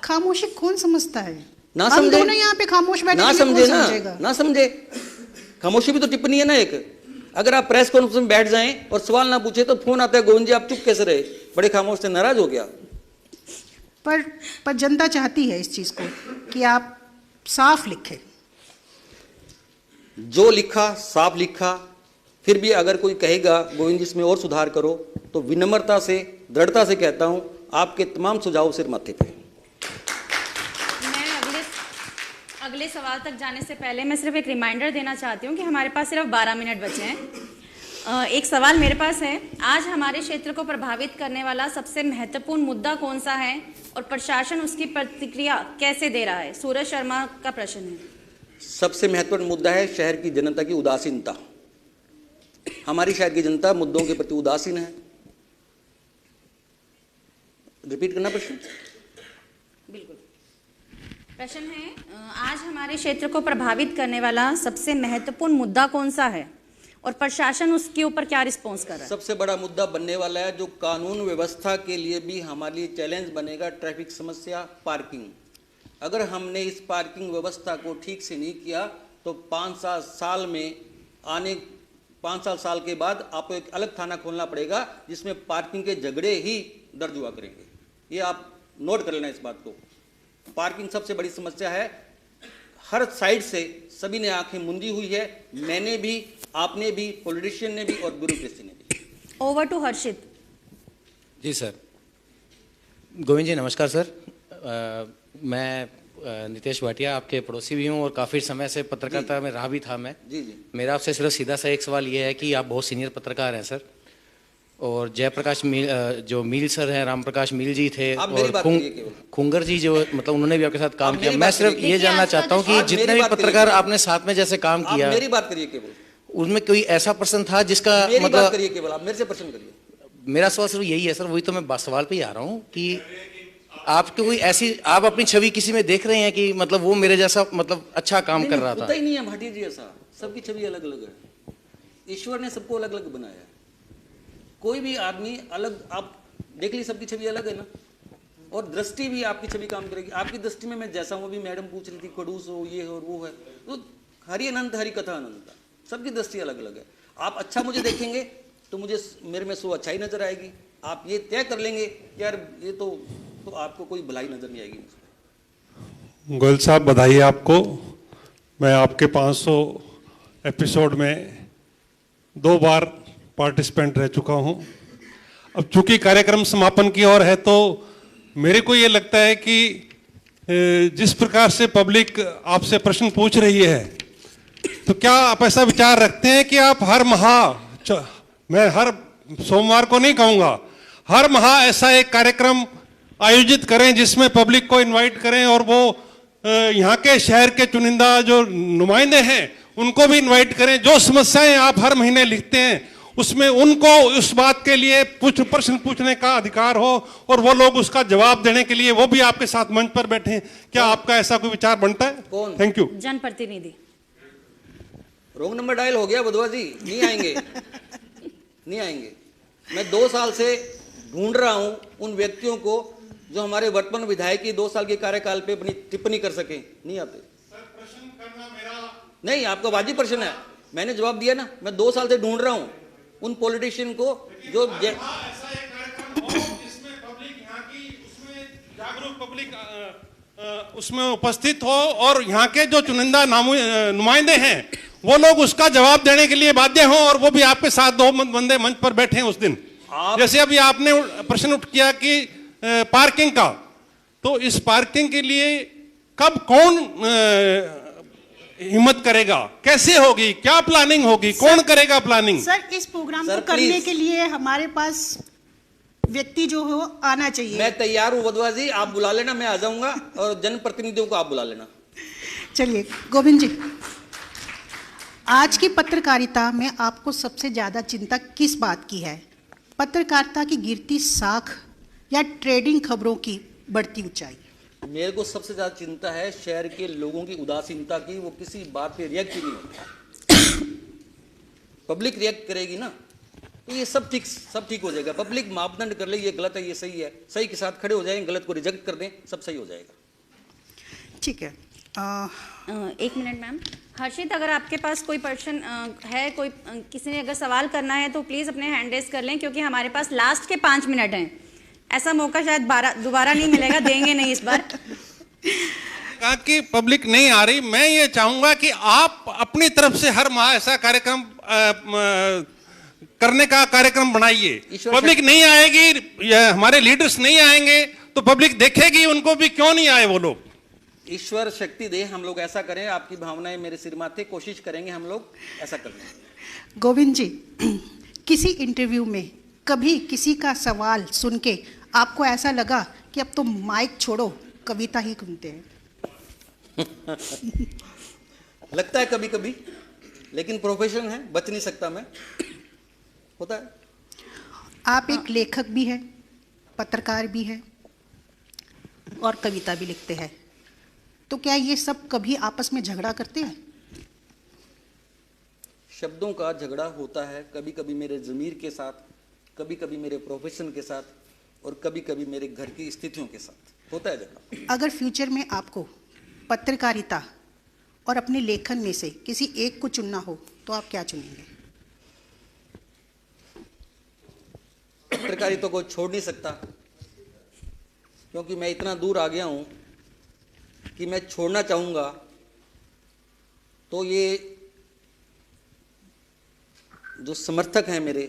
खामोशी कौन समझता है? ना हम समझे, दोनों यहाँ पे खामोश बैठे, ना समझे ना, ना समझे। खामोशी भी तो टिप्पणी है ना एक। अगर आप प्रेस कॉन्फ्रेंस में बैठ जाएं और सवाल ना पूछे तो फोन आता है, गोविंद जी आप चुप कैसे रहे, बड़े खामोश से, नाराज हो गया। पर जनता चाहती है इस चीज को कि आप साफ लिखें। जो लिखा साफ लिखा। फिर भी अगर कोई कहेगा गोविंद जी इसमें और सुधार करो, तो विनम्रता से, दृढ़ता से कहता हूं, आपके तमाम सुझाव सिर माथे पे। अगले सवाल तक जाने से पहले मैं सिर्फ एक रिमाइंडर देना चाहती हूँ कि हमारे पास सिर्फ 12 मिनट बचे हैं। एक सवाल मेरे पास है, आज हमारे क्षेत्र को प्रभावित करने वाला सबसे महत्वपूर्ण मुद्दा कौन सा है और प्रशासन उसकी प्रतिक्रिया कैसे दे रहा है? सूरज शर्मा का प्रश्न है। सबसे महत्वपूर्ण मुद्दा है शहर की जनता की उदासीनता। हमारी शहर की जनता मुद्दों के प्रति उदासीन है। रिपीट करना प्रश्न? बिल्कुल। प्रश्न है, आज हमारे क्षेत्र को प्रभावित करने वाला सबसे महत्वपूर्ण मुद्दा कौन सा है और प्रशासन उसके ऊपर क्या रिस्पॉन्स कर रहा है? सबसे बड़ा मुद्दा बनने वाला है, जो कानून व्यवस्था के लिए भी हमारे लिए चैलेंज बनेगा, ट्रैफिक समस्या, पार्किंग। अगर हमने इस पार्किंग व्यवस्था को ठीक से नहीं किया तो 5-7 साल में, आने 5 साल के बाद आपको एक अलग थाना खोलना पड़ेगा जिसमें पार्किंग के झगड़े ही दर्ज हुआ करेंगे। ये आप नोट कर लेना इस बात को। पार्किंग सबसे बड़ी समस्या है, हर साइड से सभी ने आंखें मुंदी हुई है, मैंने भी, आपने भी, पॉलिटिशियन ने भी और ब्यूरोक्रेसी ने भी। Over to Harshit. जी सर, गोविंद जी नमस्कार सर। मैं नितेश भाटिया आपके पड़ोसी भी हूँ और काफ़ी समय से पत्रकारिता में रहा भी था मैं। जी जी। मेरा आपसे सिर्फ सीधा सा एक सवाल ये है कि आप बहुत सीनियर पत्रकार हैं सर, और जयप्रकाश जो मील सर हैं, राम प्रकाश मील जी थे, और खुंगर जी जो मतलब उन्होंने भी आपके साथ काम किया। मैं सिर्फ ये जानना चाहता हूँ कि जितने भी पत्रकार आपने साथ में जैसे काम किया, मेरी बात करिए केवल, उनमें कोई ऐसा पर्सन था जिसका मेरी मतलब बात करिए केवल, आप मेरे से प्रश्न करिए। मेरा सवाल सिर्फ यही है सर, वही तो मैं सवाल पे ही आ रहा हूँ कि आपकी कोई ऐसी, आप अपनी छवि किसी में देख रहे हैं कि मतलब वो मेरे जैसा मतलब अच्छा काम कर रहा था? होता ही नहीं है भाटिया जी ऐसा, सबकी छवि अलग अलग है, ईश्वर ने सबको अलग अलग बनाया है। कोई भी आदमी अलग, आप देख ली सबकी छवि अलग है ना, और दृष्टि भी आपकी छवि काम करेगी। आपकी दृष्टि में मैं जैसा हूँ, भी मैडम पूछ रही थी खड़ूस हो, ये हो, वो है, तो हरि अनंत हरि कथा अनंत, सबकी दृष्टि अलग अलग है। आप अच्छा मुझे देखेंगे तो मुझे मेरे में सो अच्छाई नजर आएगी। आप ये तय कर लेंगे कि यार ये तो आपको कोई भलाई नजर नहीं आएगी। गोयल साहब बधाई आपको। मैं आपके 500 एपिसोड में 2 बार पार्टिसिपेंट रह चुका हूं। अब चूंकि कार्यक्रम समापन की ओर है तो मेरे को ये लगता है कि जिस प्रकार से पब्लिक आपसे प्रश्न पूछ रही है, तो क्या आप ऐसा विचार रखते हैं कि आप हर माह, मैं हर सोमवार को नहीं कहूँगा, हर माह ऐसा एक कार्यक्रम आयोजित करें जिसमें पब्लिक को इनवाइट करें, और वो यहाँ के शहर के चुनिंदा जो नुमाइंदे हैं उनको भी इनवाइट करें। जो समस्याएं आप हर महीने लिखते हैं उसमें उनको उस बात के लिए प्रश्न पूछने का अधिकार हो, और वो लोग उसका जवाब देने के लिए वो भी आपके साथ मंच पर बैठे हैं। क्या आपका ऐसा कोई विचार बनता है? कौन? Thank you. जनप्रतिनिधि। रोंग नंबर डायल हो गया बधुआ जी, नहीं आएंगे नहीं आएंगे। मैं 2 साल से ढूंढ रहा हूं उन व्यक्तियों को जो हमारे वर्तमान विधायक की 2 साल के कार्यकाल पे अपनी टिप्पणी कर सके, नहीं आते। प्रश्न करना मेरा नहीं, आपका वाजिब प्रश्न है, मैंने जवाब दिया ना। मैं 2 साल से ढूंढ रहा हूं उन पॉलिटिशियन को जो जागरूक पब्लिक उसमें उपस्थित हो, और यहाँ के जो चुनिंदा नुमाइंदे हैं वो लोग उसका जवाब देने के लिए बाध्य हों, और वो भी आपके साथ 2 बंदे मंच पर बैठे हैं उस दिन। जैसे अभी आपने प्रश्न उठ किया कि पार्किंग का, तो इस पार्किंग के लिए कब कौन हिम्मत करेगा, कैसे होगी, क्या प्लानिंग होगी, कौन करेगा प्लानिंग? सर इस प्रोग्राम को करने के लिए हमारे पास व्यक्ति जो हो आना चाहिए। मैं तैयार हूँ बधुआ जी, आप बुला लेना, मैं आ जाऊंगा, और जनप्रतिनिधियों को आप बुला लेना। चलिए गोविंद जी, आज की पत्रकारिता में आपको सबसे ज्यादा चिंता किस बात की है? पत्रकारिता की गिरती साख या ट्रेडिंग खबरों की बढ़ती ऊंचाई? मेरे को सबसे ज्यादा चिंता है शहर के लोगों की उदासीनता की। वो किसी बात पे रिएक्ट ही नहीं होता। पब्लिक रिएक्ट करेगी ना तो ये सब ठीक हो जाएगा। पब्लिक मापदंड कर ले, ये गलत है, ये सही है, सही के साथ खड़े हो जाएंगे, गलत को रिजेक्ट कर दें, सब सही हो जाएगा। ठीक है। 1 मिनट मैम। हर्षित, अगर आपके पास कोई पर्सन है, कोई किसी ने अगर सवाल करना है तो प्लीज अपने हैंड रेज कर लें, क्योंकि हमारे पास लास्ट के 5 मिनट हैं। ऐसा मौका शायद दोबारा नहीं मिलेगा, देंगे नहीं इस बार। कहा कि पब्लिक नहीं आ रही, मैं ये चाहूंगा कि आप अपनी तरफ से हर माह ऐसा कार्यक्रम करने का कार्यक्रम बनाइए। पब्लिक नहीं आएगी, हमारे लीडर्स नहीं आएंगे तो पब्लिक देखेगी उनको भी, क्यों नहीं आए वो लोग। ईश्वर शक्ति दे, हम लोग ऐसा करें। आपकी भावनाएं मेरे सिर माथे, कोशिश करेंगे हम लोग ऐसा करने। गोविंद जी, किसी इंटरव्यू में कभी किसी का सवाल सुन के आपको ऐसा लगा कि अब तो माइक छोड़ो, कविता ही सुनते हैं? लगता है कभी कभी, लेकिन प्रोफेशन है, बच नहीं सकता मैं, होता है। आप एक लेखक भी हैं, पत्रकार भी हैं और कविता भी लिखते हैं, तो क्या ये सब कभी आपस में झगड़ा करते हैं? शब्दों का झगड़ा होता है, कभी कभी मेरे ज़मीर के साथ, कभी कभी मेरे प्रोफेशन के साथ, और कभी कभी मेरे घर की स्थितियों के साथ होता है झगड़ा। अगर फ्यूचर में आपको पत्रकारिता और अपने लेखन में से किसी एक को चुनना हो तो आप क्या चुनेंगे? पत्रकारिता को छोड़ नहीं सकता, क्योंकि मैं इतना दूर आ गया हूं कि मैं छोड़ना चाहूंगा तो ये जो समर्थक हैं मेरे,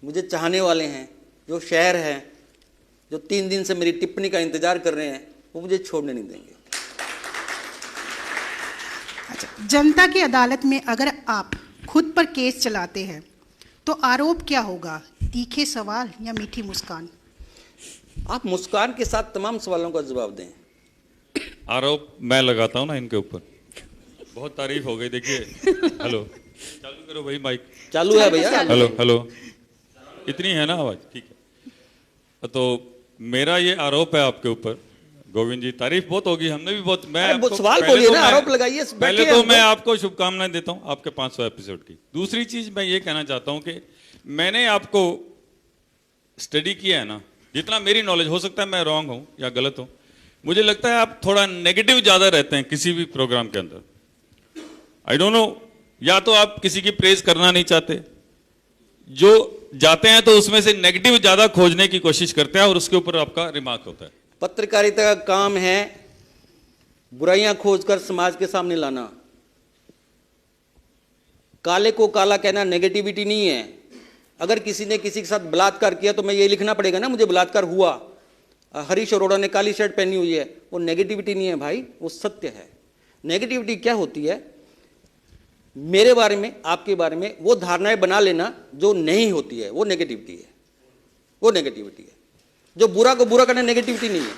मुझे चाहने वाले हैं, जो शहर है, जो 3 दिन से मेरी टिप्पणी का इंतजार कर रहे हैं वो मुझे छोड़ने नहीं देंगे। अच्छा, जनता की अदालत में अगर आप खुद पर केस चलाते हैं तो आरोप क्या होगा? तीखे सवाल या मीठी मुस्कान? आप मुस्कान के साथ तमाम सवालों का जवाब दें। आरोप मैं लगाता हूँ ना इनके ऊपर। बहुत तारीफ हो गई। देखिए, हेलो चालू करो भाई, माइक चालू है भैया। हेलो हेलो, इतनी है ना आवाज? ठीक है। तो मेरा ये आरोप है आपके ऊपर गोविंद जी, तारीफ बहुत होगी, हमने भी बहुत। मैं सवाल बोलिए ना, आरोप लगाइए। पहले तो मैं आपको शुभकामनाएं देता हूं आपके 500 एपिसोड की। दूसरी चीज मैं ये कहना चाहता हूं कि मैंने आपको स्टडी किया है ना, जितना मेरी नॉलेज, हो सकता है मैं रॉन्ग हूं या गलत हूं, मुझे लगता है आप थोड़ा नेगेटिव ज्यादा रहते हैं किसी भी प्रोग्राम के अंदर। आई डोंट नो, या तो आप किसी की प्रेज करना नहीं चाहते, जो जाते हैं तो उसमें से नेगेटिव ज्यादा खोजने की कोशिश करते हैं और उसके ऊपर आपका रिमार्क होता है। पत्रकारिता का काम है बुराइयां खोजकर समाज के सामने लाना। काले को काला कहना नेगेटिविटी नहीं है। अगर किसी ने किसी के साथ बलात्कार किया तो मैं ये लिखना पड़ेगा ना, मुझे बलात्कार हुआ। हरीश अरोड़ा ने काली शर्ट पहनी हुई है, वो नेगेटिविटी नहीं है भाई, वो सत्य है। नेगेटिविटी क्या होती है? मेरे बारे में, आपके बारे में वो धारणाएं बना लेना जो नहीं होती है, वो नेगेटिविटी है। वो नेगेटिविटी है। जो बुरा को बुरा करना नेगेटिविटी नहीं है।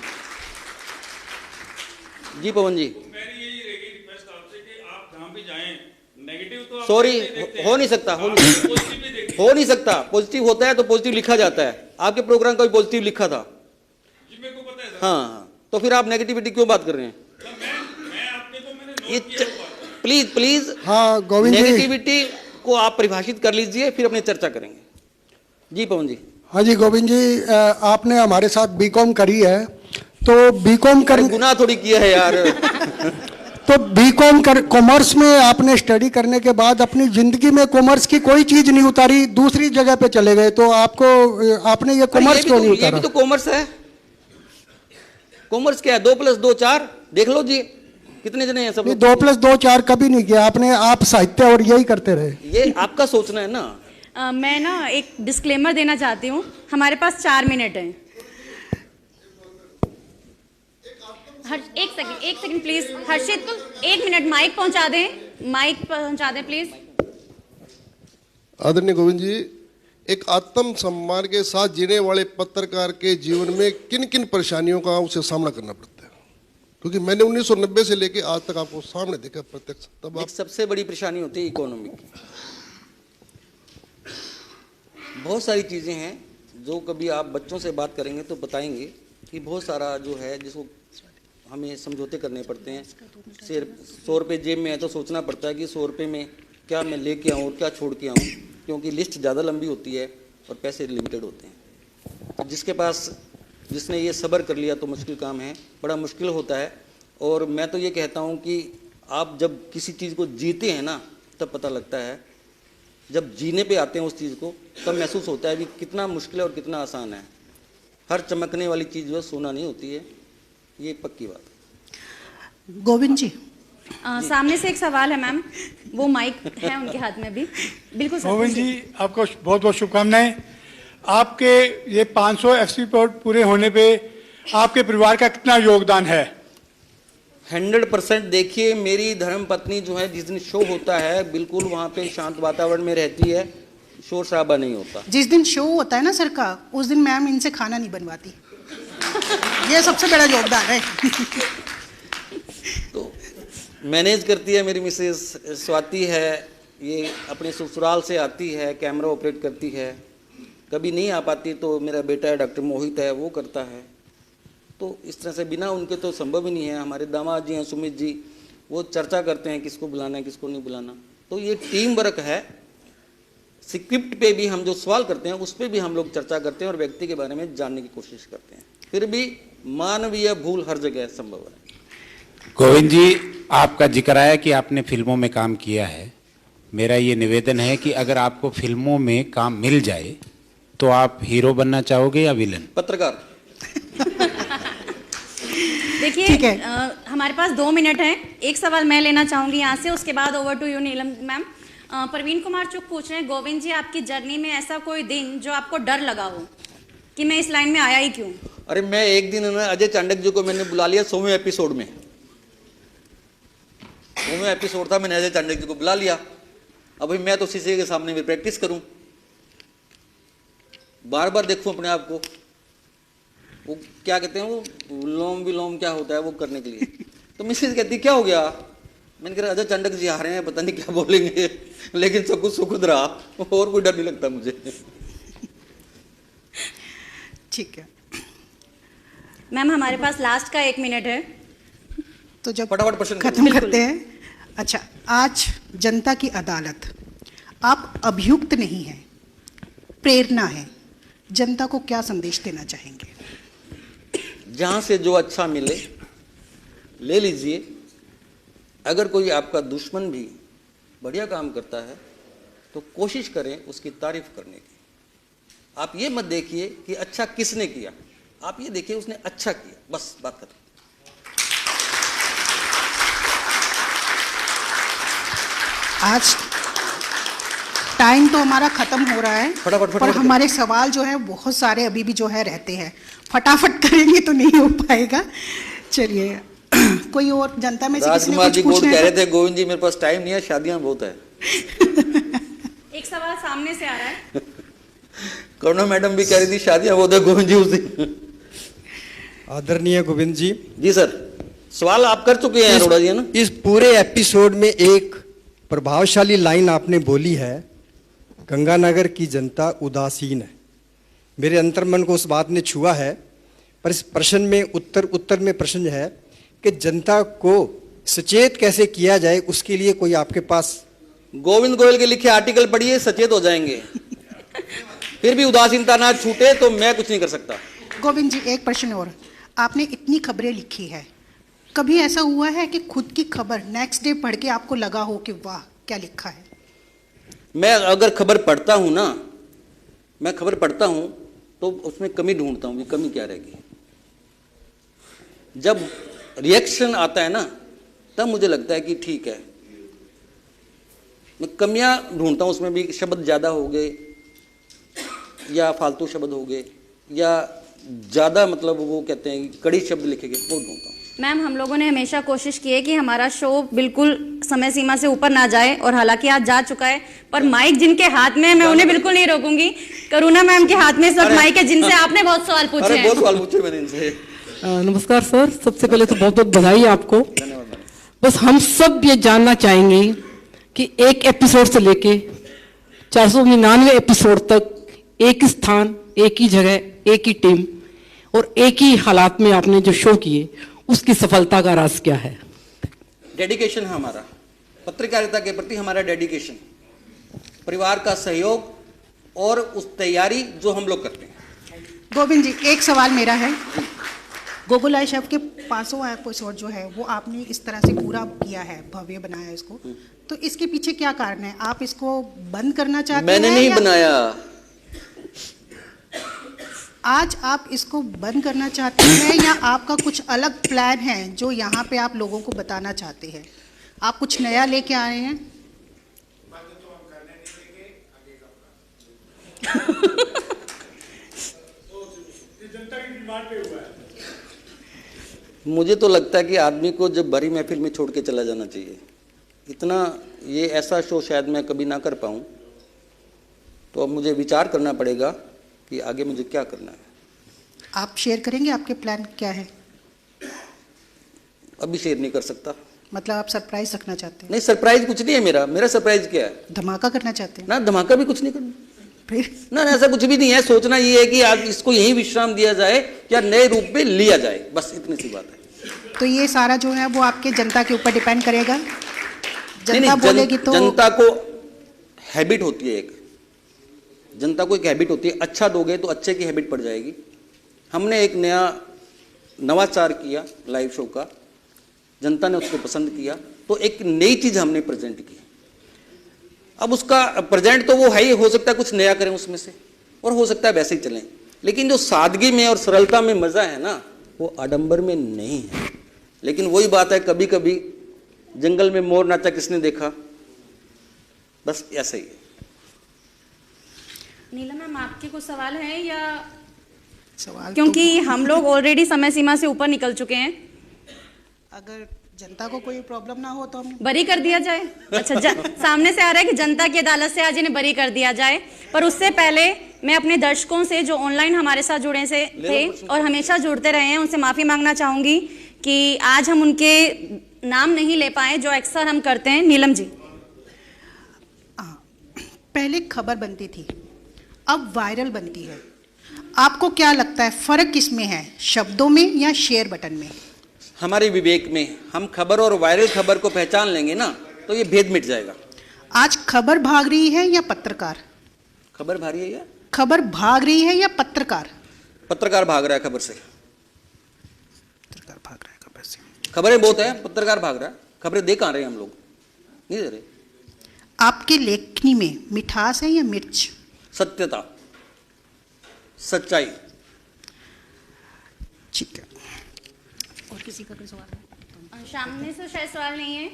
जी पवन जी, मेरी यही रहेगी रिक्वेस्ट आपसे कि आप जहां भी जाएं, नेगेटिव तो सॉरी हो नहीं सकता, हो नहीं सकता। पॉजिटिव होता है तो पॉजिटिव लिखा जाता है। आपके प्रोग्राम का भी पॉजिटिव लिखा था। हाँ, तो फिर आप नेगेटिविटी क्यों बात कर रहे हैं? प्लीज प्लीज, हाँ गोविंद जी, नेगेटिविटी को आप परिभाषित कर लीजिए, फिर अपनी चर्चा करेंगे। जी पवन जी। हाँ जी गोविंद जी, आपने हमारे साथ बीकॉम करी है, तो बीकॉम कर गुनाह थोड़ी किया है यार। तो बीकॉम कर कॉमर्स में आपने स्टडी करने के बाद अपनी जिंदगी में कॉमर्स की कोई चीज नहीं उतारी, दूसरी जगह पे चले गए, तो आपको आपने ये कॉमर्स क्यों नहीं उतारा? ये भी तो कॉमर्स है। कॉमर्स क्या है? 2+2 4, देख लो जी कितने जने हैं सब लोग। 2+2 4 कभी नहीं किया आपने, आप साहित्य और यही करते रहे। ये आपका सोचना है ना। मैं ना एक डिस्क्लेमर देना चाहती हूँ। हमारे पास 4 मिनट हैं। एक second please. Harshit 1 minute, mike पहुंचा दें प्लीज। आदरणीय गोविंद जी, एक आत्म सम्मान के साथ जीने वाले पत्रकार के जीवन में किन किन परेशानियों का उसे सामना करना पड़ता है? क्योंकि मैंने 1990 से लेकर आज तक आपको सामने देखा प्रत्यक्ष। तब आप सबसे बड़ी परेशानी होती है इकोनॉमी की। बहुत सारी चीज़ें हैं जो कभी आप बच्चों से बात करेंगे तो बताएंगे कि बहुत सारा जो है जिसको हमें समझौते करने पड़ते हैं। सिर्फ 100 रुपये जेब में है तो सोचना पड़ता है कि 100 रुपये में क्या मैं लेके आऊँ और क्या छोड़ के आऊँ, क्योंकि लिस्ट ज़्यादा लंबी होती है और पैसे लिमिटेड होते हैं। तो जिसने ये सब्र कर लिया तो मुश्किल काम है, बड़ा मुश्किल होता है। और मैं तो ये कहता हूँ कि आप जब किसी चीज़ को जीते हैं ना तब पता लगता है, जब जीने पे आते हैं उस चीज़ को तब महसूस होता है कि कितना मुश्किल है और कितना आसान है। हर चमकने वाली चीज़ जो सोना नहीं होती है, ये पक्की बात है। गोविंद जी, सामने से एक सवाल है मैम, वो माइक है उनके हाथ में भी। बिल्कुल गोविंद जी, आपको बहुत बहुत शुभकामनाएं। आपके ये 500 एपिसोड पूरे होने पे आपके परिवार का कितना योगदान है? 100%। देखिए, मेरी धर्म पत्नी जो है, जिस दिन शो होता है बिल्कुल वहाँ पे शांत वातावरण में रहती है, शोर शराबा नहीं होता। जिस दिन शो होता है ना सर का, उस दिन मैम इनसे खाना नहीं बनवाती। ये सबसे बड़ा योगदान है। तो मैनेज करती है मेरी मिसेस स्वाति है, ये अपने ससुराल से आती है, कैमरा ऑपरेट करती है। कभी नहीं आ पाती तो मेरा बेटा है डॉक्टर मोहित है, वो करता है। तो इस तरह से बिना उनके तो संभव ही नहीं है। हमारे दामाद जी हैं सुमित जी, वो चर्चा करते हैं किसको बुलाना है किसको नहीं बुलाना। तो ये टीम वर्क है। स्क्रिप्ट पे भी हम जो सवाल करते हैं उस पर भी हम लोग चर्चा करते हैं और व्यक्ति के बारे में जानने की कोशिश करते हैं। फिर भी मानवीय भूल हर जगह संभव है। गोविंद जी, आपका जिक्र आया कि आपने फिल्मों में काम किया है। मेरा ये निवेदन है कि अगर आपको फिल्मों में काम मिल जाए तो आप हीरो बनना चाहोगे या विलन? पत्रकार। देखिए, हमारे पास 2 मिनट हैं। एक सवाल मैं लेना चाहूंगी यहाँ से, उसके बाद over to you Neelam ma'am. Praveen Kumar चुक पूछ रहे हैं, गोविंद जी आपकी जर्नी में ऐसा कोई दिन जो आपको डर लगा हो कि मैं इस लाइन में आया ही क्यों? अरे मैं एक दिन ना अजय चांडक जी को मैंने बुला लिया 100वें एपिसोड में। 100वें एपिसोड था, मैंने अजय चांडक जी को बुला लिया। अभी मैं तो शीशे के सामने में प्रैक्टिस करूं, बार बार देखूं अपने आप को, वो क्या कहते हैं, वो लोम विलोम क्या होता है वो करने के लिए। तो मिसेज कहती क्या हो गया? मैंने कहा अजय चांडक जी आ रहे हैं, पता नहीं क्या बोलेंगे, लेकिन सब कुछ सुखद रहा, और कोई डर नहीं लगता मुझे। ठीक है मैम, हमारे पास लास्ट का 1 मिनट है, तो जब फटाफट प्रश्न खत्म करते हैं। अच्छा, आज जनता की अदालत, आप अभियुक्त नहीं हैं, प्रेरणा है, जनता को क्या संदेश देना चाहेंगे? जहां से जो अच्छा मिले ले लीजिए। अगर कोई आपका दुश्मन भी बढ़िया काम करता है तो कोशिश करें उसकी तारीफ करने की। आप ये मत देखिए कि अच्छा किसने किया, आप ये देखिए उसने अच्छा किया, बस बात खत्म। आज टाइम तो हमारा खत्म हो रहा है, पर हमारे सवाल जो है बहुत सारे अभी भी जो है रहते हैं, फटाफट करेंगे तो नहीं हो पाएगा। चलिए, कोई और जनता में से किसी ने कुछ पूछना है? कह रहे थे गोविंद जी मेरे पास टाइम नहीं है, शादियां बहुत है। एक सवाल सामने से आ रहा है। करुणा मैडम भी कह रही थी शादियां बहुत है गोविंद जी उस दिन। आदरणीय गोविंद जी। जी सर, सवाल आप कर चुके हैं अरोड़ा जी, है ना? इस पूरे एपिसोड में एक प्रभावशाली लाइन आपने बोली है, गंगानगर की जनता उदासीन है। मेरे अंतर्मन को उस बात ने छुआ है। पर इस प्रश्न में उत्तर में प्रश्न है कि जनता को सचेत कैसे किया जाए, उसके लिए कोई आपके पास? गोविंद गोयल के लिखे आर्टिकल पढ़िए, सचेत हो जाएंगे। फिर भी उदासीनता ना छूटे तो मैं कुछ नहीं कर सकता। गोविंद जी, एक प्रश्न और, आपने इतनी खबरें लिखी है, कभी ऐसा हुआ है कि खुद की खबर नेक्स्ट डे पढ़ के आपको लगा हो कि वाह क्या लिखा है? मैं अगर खबर पढ़ता हूं ना, मैं खबर पढ़ता हूं तो उसमें कमी ढूंढता हूं कि कमी क्या रहेगी। जब रिएक्शन आता है ना, तब मुझे लगता है कि ठीक है। मैं कमियां ढूंढता हूं, उसमें भी शब्द ज्यादा हो गए या फालतू शब्द हो गए या ज्यादा मतलब वो कहते हैं कड़ी शब्द लिखे गए, वो ढूंढता हूं। मैम, हम लोगों ने हमेशा कोशिश की है कि हमारा शो बिल्कुल समय सीमा से ऊपर ना जाए, और हालांकि आज जा चुका है, पर माइक जिनके हाथ में है मैं उन्हें बिल्कुल नहीं रोकूंगी। करुणा मैम के हाथ में इस वक्त माइक है, जिनसे आपने बहुत सवाल पूछे हैं। बहुत सवाल पूछे मैंने इनसे। नमस्कार सर, सबसे पहले तो बहुत बहुत बधाई आपको। बस हम सब ये जानना चाहेंगे कि एक एपिसोड से लेके 499 एपिसोड तक एक ही स्थान, एक ही जगह, एक ही टीम और एक ही हालात में आपने जो शो किए, उसकी सफलता का राज क्या है? डेडिकेशन है हमारा, पत्रकारिता के प्रति हमारा डेडिकेशन, परिवार का सहयोग और उस तैयारी जो हम लोग करते हैं। गोविंद जी, एक सवाल मेरा है, गोगो लाइव शो के 500वां एपिसोड जो है वो आपने इस तरह से पूरा किया है, भव्य बनाया इसको, तो इसके पीछे क्या कारण है? आप इसको बंद करना चाहते हैं? मैंने नहीं बनाया। आज आप इसको बंद करना चाहते हैं या आपका कुछ अलग प्लान है जो यहाँ पे आप लोगों को बताना चाहते हैं? आप कुछ नया लेके आए हैं? मुझे तो लगता है कि आदमी को जब बड़ी महफिल में छोड़ के चला जाना चाहिए। इतना ये ऐसा शो शायद मैं कभी ना कर पाऊँ, तो अब मुझे विचार करना पड़ेगा कि आगे मुझे क्या करना है। आप शेयर करेंगे आपके प्लान क्या है? अभी शेयर नहीं कर सकता। मतलब आप सरप्राइज रखना चाहते हैं? नहीं, सरप्राइज कुछ नहीं है मेरा सरप्राइज क्या है? धमाका करना चाहते हैं? ना, धमाका भी कुछ नहीं करना। फिर ना, ऐसा कुछ भी नहीं है। सोचना ये है कि आज इसको यही विश्राम दिया जाए या नए रूप में लिया जाए, बस इतनी सी बात है। तो ये सारा जो है वो आपके जनता के ऊपर डिपेंड करेगा। जनता बोलेगी तो जनता को हैबिट होती है, एक जनता को एक हैबिट होती है, अच्छा दोगे तो अच्छे की हैबिट पड़ जाएगी। हमने एक नया नवाचार किया लाइव शो का, जनता ने उसको पसंद किया, तो एक नई चीज हमने प्रेजेंट की। अब उसका प्रेजेंट तो वो है ही, हो सकता है कुछ नया करें उसमें से, और हो सकता है वैसे ही चलें, लेकिन जो सादगी में और सरलता में मजा है ना, वो आडंबर में नहीं है। लेकिन वही बात है, कभी कभी जंगल में मोर नाचा किसने देखा, बस ऐसा ही है। नीलम मैम, आपके कुछ सवाल हैं या सवाल क्योंकि हम लोग ऑलरेडी समय सीमा से ऊपर निकल चुके हैं। अगर जनता को कोई प्रॉब्लम ना हो तो हम बरी कर दिया जाए। अच्छा, सामने से आ रहा है कि जनता की अदालत से आज इन्हें बरी कर दिया जाए, पर उससे पहले मैं अपने दर्शकों से जो ऑनलाइन हमारे साथ जुड़े से थे और हमेशा जुड़ते रहे हैं, उनसे माफी मांगना चाहूंगी कि आज हम उनके नाम नहीं ले पाए जो अक्सर हम करते हैं। नीलम जी, पहले खबर बनती थी, अब वायरल बनती है। आपको क्या लगता है फर्क किसमें है, शब्दों में या शेयर बटन में? हमारे विवेक में हम खबर और वायरल खबर को पहचान लेंगे ना, तो ये भेद मिट जाएगा। आज खबर भाग रही है या पत्रकार? खबर भाग रही है या खबर भाग रही है या पत्रकार? पत्रकार भाग रहा है खबर से। पत्रकार भाग रहा है खबर से। खबरें बहुत है, पत्रकार भाग रहा है। खबरें दे कहां रहे हम लोग, नहीं दे रहे। आपके लेखनी में मिठास है या मिर्च? सत्यता, सच्चाई। ठीक है। और किसी का कोई सवाल है? सामने से शायद सवाल नहीं है।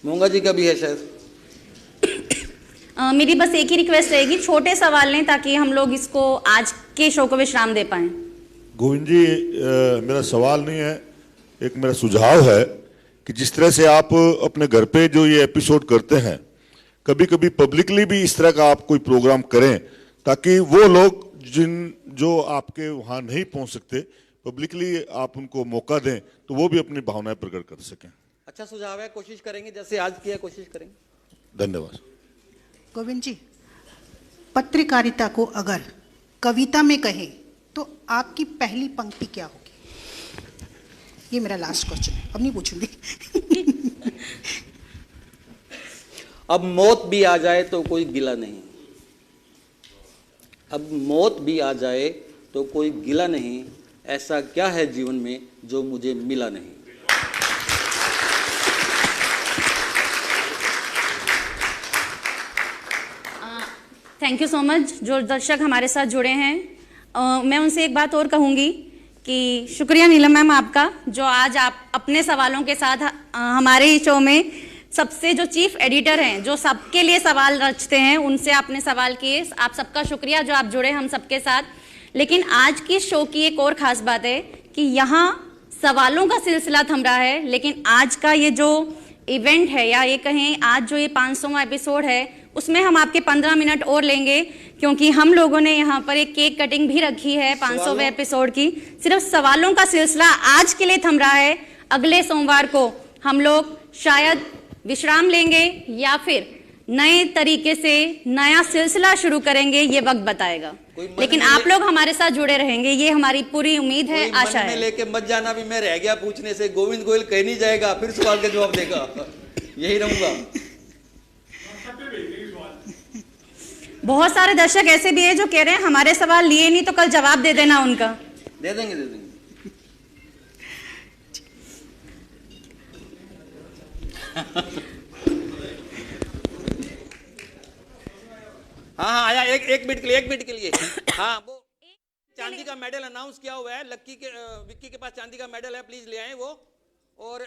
मोंगा जी का भी है शायद। मेरी बस एक ही रिक्वेस्ट रहेगी, छोटे सवाल लें ताकि हम लोग इसको आज के शो को विश्राम दे पाएं। गोविंद जी, मेरा सवाल नहीं है, एक मेरा सुझाव है कि जिस तरह से आप अपने घर पे जो ये एपिसोड करते हैं, कभी कभी पब्लिकली भी इस तरह का आप कोई प्रोग्राम करें, ताकि वो लोग जो आपके वहाँ नहीं पहुँच सकते, पब्लिकली आप उनको मौका दें तो वो भी अपनी भावनाएं प्रकट कर सकें। अच्छा सुझाव है, कोशिश करेंगे, जैसे आज किया कोशिश करेंगे। धन्यवाद। गोविंद जी, पत्रकारिता को अगर कविता में कहें तो आपकी पहली पंक्ति क्या होगी? ये मेरा लास्ट क्वेश्चन है, अब नहीं पूछूंगी। अब मौत भी आ जाए तो कोई गिला नहीं, अब मौत भी आ जाए तो कोई गिला नहीं, ऐसा क्या है जीवन में जो मुझे मिला नहीं। Thank you so much. जो दर्शक हमारे साथ जुड़े हैं, मैं उनसे एक बात और कहूँगी कि शुक्रिया नीलम मैम आपका, जो आज आप अपने सवालों के साथ हमारे शो में सबसे जो चीफ एडिटर हैं, जो सबके लिए सवाल रचते हैं, उनसे आपने सवाल किए। आप सबका शुक्रिया जो आप जुड़े हम सबके साथ। लेकिन आज की शो की एक और ख़ास बात है कि यहाँ सवालों का सिलसिला थम रहा है, लेकिन आज का ये जो इवेंट है, या ये कहें आज जो ये 500वां एपिसोड है, उसमें हम आपके 15 मिनट और लेंगे, क्योंकि हम लोगों ने यहाँ पर एक केक कटिंग भी रखी है 500वें एपिसोड की। सिर्फ सवालों का सिलसिला आज के लिए थम रहा है। अगले सोमवार को हम लोग शायद विश्राम लेंगे या फिर नए तरीके से नया सिलसिला शुरू करेंगे, ये वक्त बताएगा। लेकिन आप लोग हमारे साथ जुड़े रहेंगे, ये हमारी पूरी उम्मीद है, आशा है। लेके मत जाना, भी मैं रह गया पूछने से, गोविंद गोयल कहीं नहीं जाएगा, फिर सवाल का जवाब देगा, यही रहूंगा। बहुत सारे दर्शक ऐसे भी हैं जो कह रहे हैं हमारे सवाल लिए नहीं तो कल जवाब दे देना उनका। दे देंगे, दे देंगे। हाँ, आया एक मिनट के लिए, 1 मिनट के लिए। हाँ, वो चांदी का मेडल अनाउंस किया हुआ है, विक्की के पास चांदी का मेडल है, प्लीज ले आए वो। और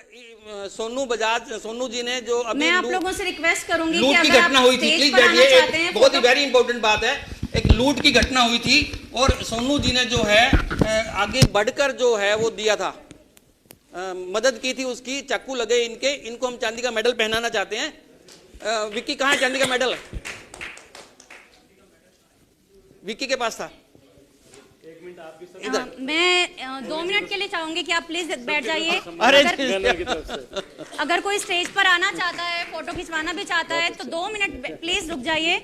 सोनू जी ने जो अभी मैं आप लोगों से रिक्वेस्ट करूंगी लूट की घटना हुई थी, प्लीज बैठिए, एक बहुत ही वेरी इंपॉर्टेंट बात है। एक लूट की घटना हुई थी और सोनू जी ने जो है आगे बढ़कर जो है वो दिया था, मदद की थी उसकी, चाकू लगे इनको हम चांदी का मेडल पहनाना चाहते हैं। विक्की कहाँ है चांदी का मेडल? विक्की के पास था। मैं 2 मिनट के लिए चाहूंगी कि आप प्लीज बैठ जाइए। अगर कोई स्टेज पर आना चाहता है, फोटो खिंचवाना भी चाहता है, तो 2 मिनट प्लीज रुक जाइए।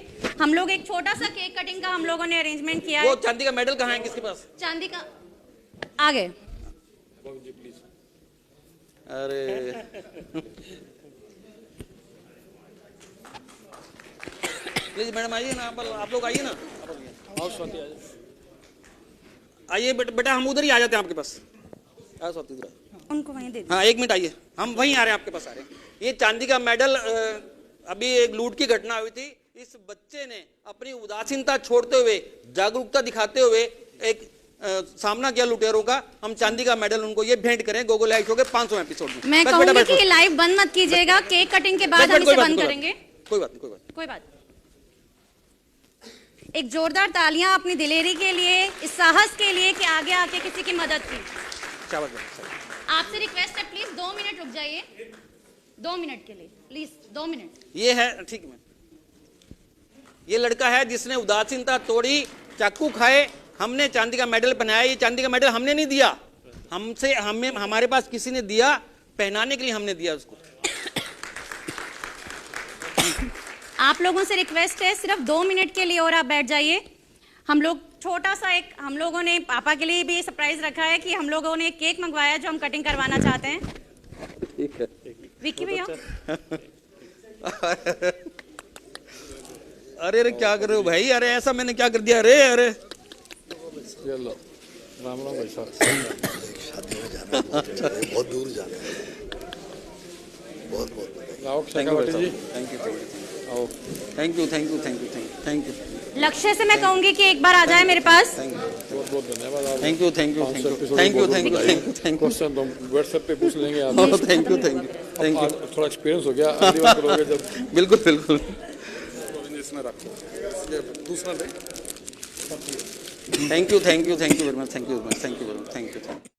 हम लोग एक छोटा सा केक कटिंग का हम लोगों ने अरेंजमेंट किया है। वो चांदी का मेडल कहाँ है, किसके पास? चांदी का आगे। अरे प्लीज मैडम आइए ना, आप लोग आइए ना, आइए बेटा, हम उधर ही आ जाते हैं आपके पास। उनको वहीं दे। हाँ, 1 मिनट आइए, हम वहीं आ रहे हैं, आपके पास आ रहे हैं। ये चांदी का मेडल, अभी एक लूट की घटना हुई थी, इस बच्चे ने अपनी उदासीनता छोड़ते हुए, जागरूकता दिखाते हुए एक सामना किया लुटेरों का। हम चांदी का मेडल उनको ये भेंट करें गोगो लाइव शो के 500 एपिसोड में। मैं कहूंगी कि ये लाइव बंद मत कीजिएगा, केक कटिंग के बाद हम इसे बंद करेंगे। कोई बात नहीं, कोई बात। कोई बात। एक जोरदार तालियां अपनी दिलेरी के लिए, इस साहस के लिए कि आगे आके किसी की मदद की। आपसे रिक्वेस्ट है प्लीज 2 मिनट रुक जाइए, 2 मिनट के लिए प्लीज, 2 मिनट। ये है, ठीक है, ये लड़का है जिसने उदासीनता तोड़ी, चाकू खाए, हमने चांदी का मेडल पहनाया। ये चांदी का मेडल हमने नहीं दिया, हमारे पास किसी ने दिया, पहनाने के लिए हमने दिया उसको। आप लोगों से रिक्वेस्ट है सिर्फ 2 मिनट के लिए और आप बैठ जाइए। हम लोग छोटा सा हम लोगों ने पापा के लिए भी सरप्राइज रखा है कि हम लोगों ने एक केक मंगवाया जो हम कटिंग करवाना चाहते हैं। ठीक है विक्की भैया। अरे अरे क्या कर रहे हो भाई, अरे ऐसा मैंने क्या कर दिया, अरे अरे राम राम भाई साहब। शादी में जाना बहुत दूर जाना है, बहुत बहुत thank you, thank you, thank you, thank you. लक्ष्य से मैं कहूंगी कि एक बार आ जाए मेरे पास। बहुत बहुत धन्यवाद। Thank you, thank you, thank you, thank you, thank you, thank you, thank you. Question हम व्हाट्सएप पे पूछ लेंगे आप। Thank you, thank you, thank you. थोड़ा एक्सपीरियंस हो गया, अगली बार करोगे जब। बिल्कुल बिल्कुल। इसमें रखो, दूसरा ले। Thank you, thank you, thank you very much, thank you very much, thank you very much, thank you, thank you.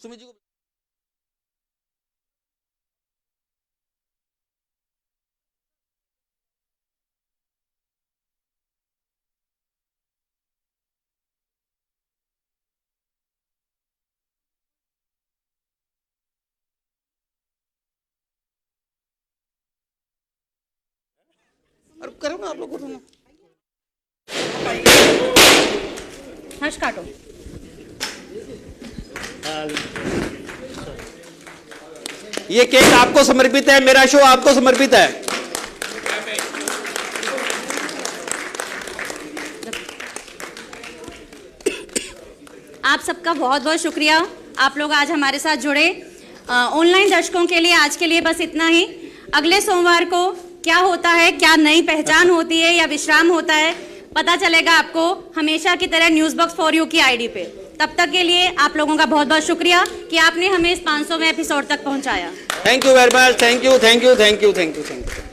Sumit ji को अरे करो ना आप लोग, करो ना। हर्ष काटो। ये केक आपको समर्पित है, मेरा शो आपको समर्पित है। आप सबका बहुत बहुत शुक्रिया, आप लोग आज हमारे साथ जुड़े। ऑनलाइन दर्शकों के लिए आज के लिए बस इतना ही। अगले सोमवार को क्या होता है, क्या नई पहचान होती है या विश्राम होता है, पता चलेगा आपको हमेशा की तरह न्यूज़ बॉक्स फॉर यू की आईडी पे। तब तक के लिए आप लोगों का बहुत बहुत शुक्रिया कि आपने हमें इस 500वें एपिसोड तक पहुंचाया। Thank you very much, thank you, thank you, thank you, thank you, thank you.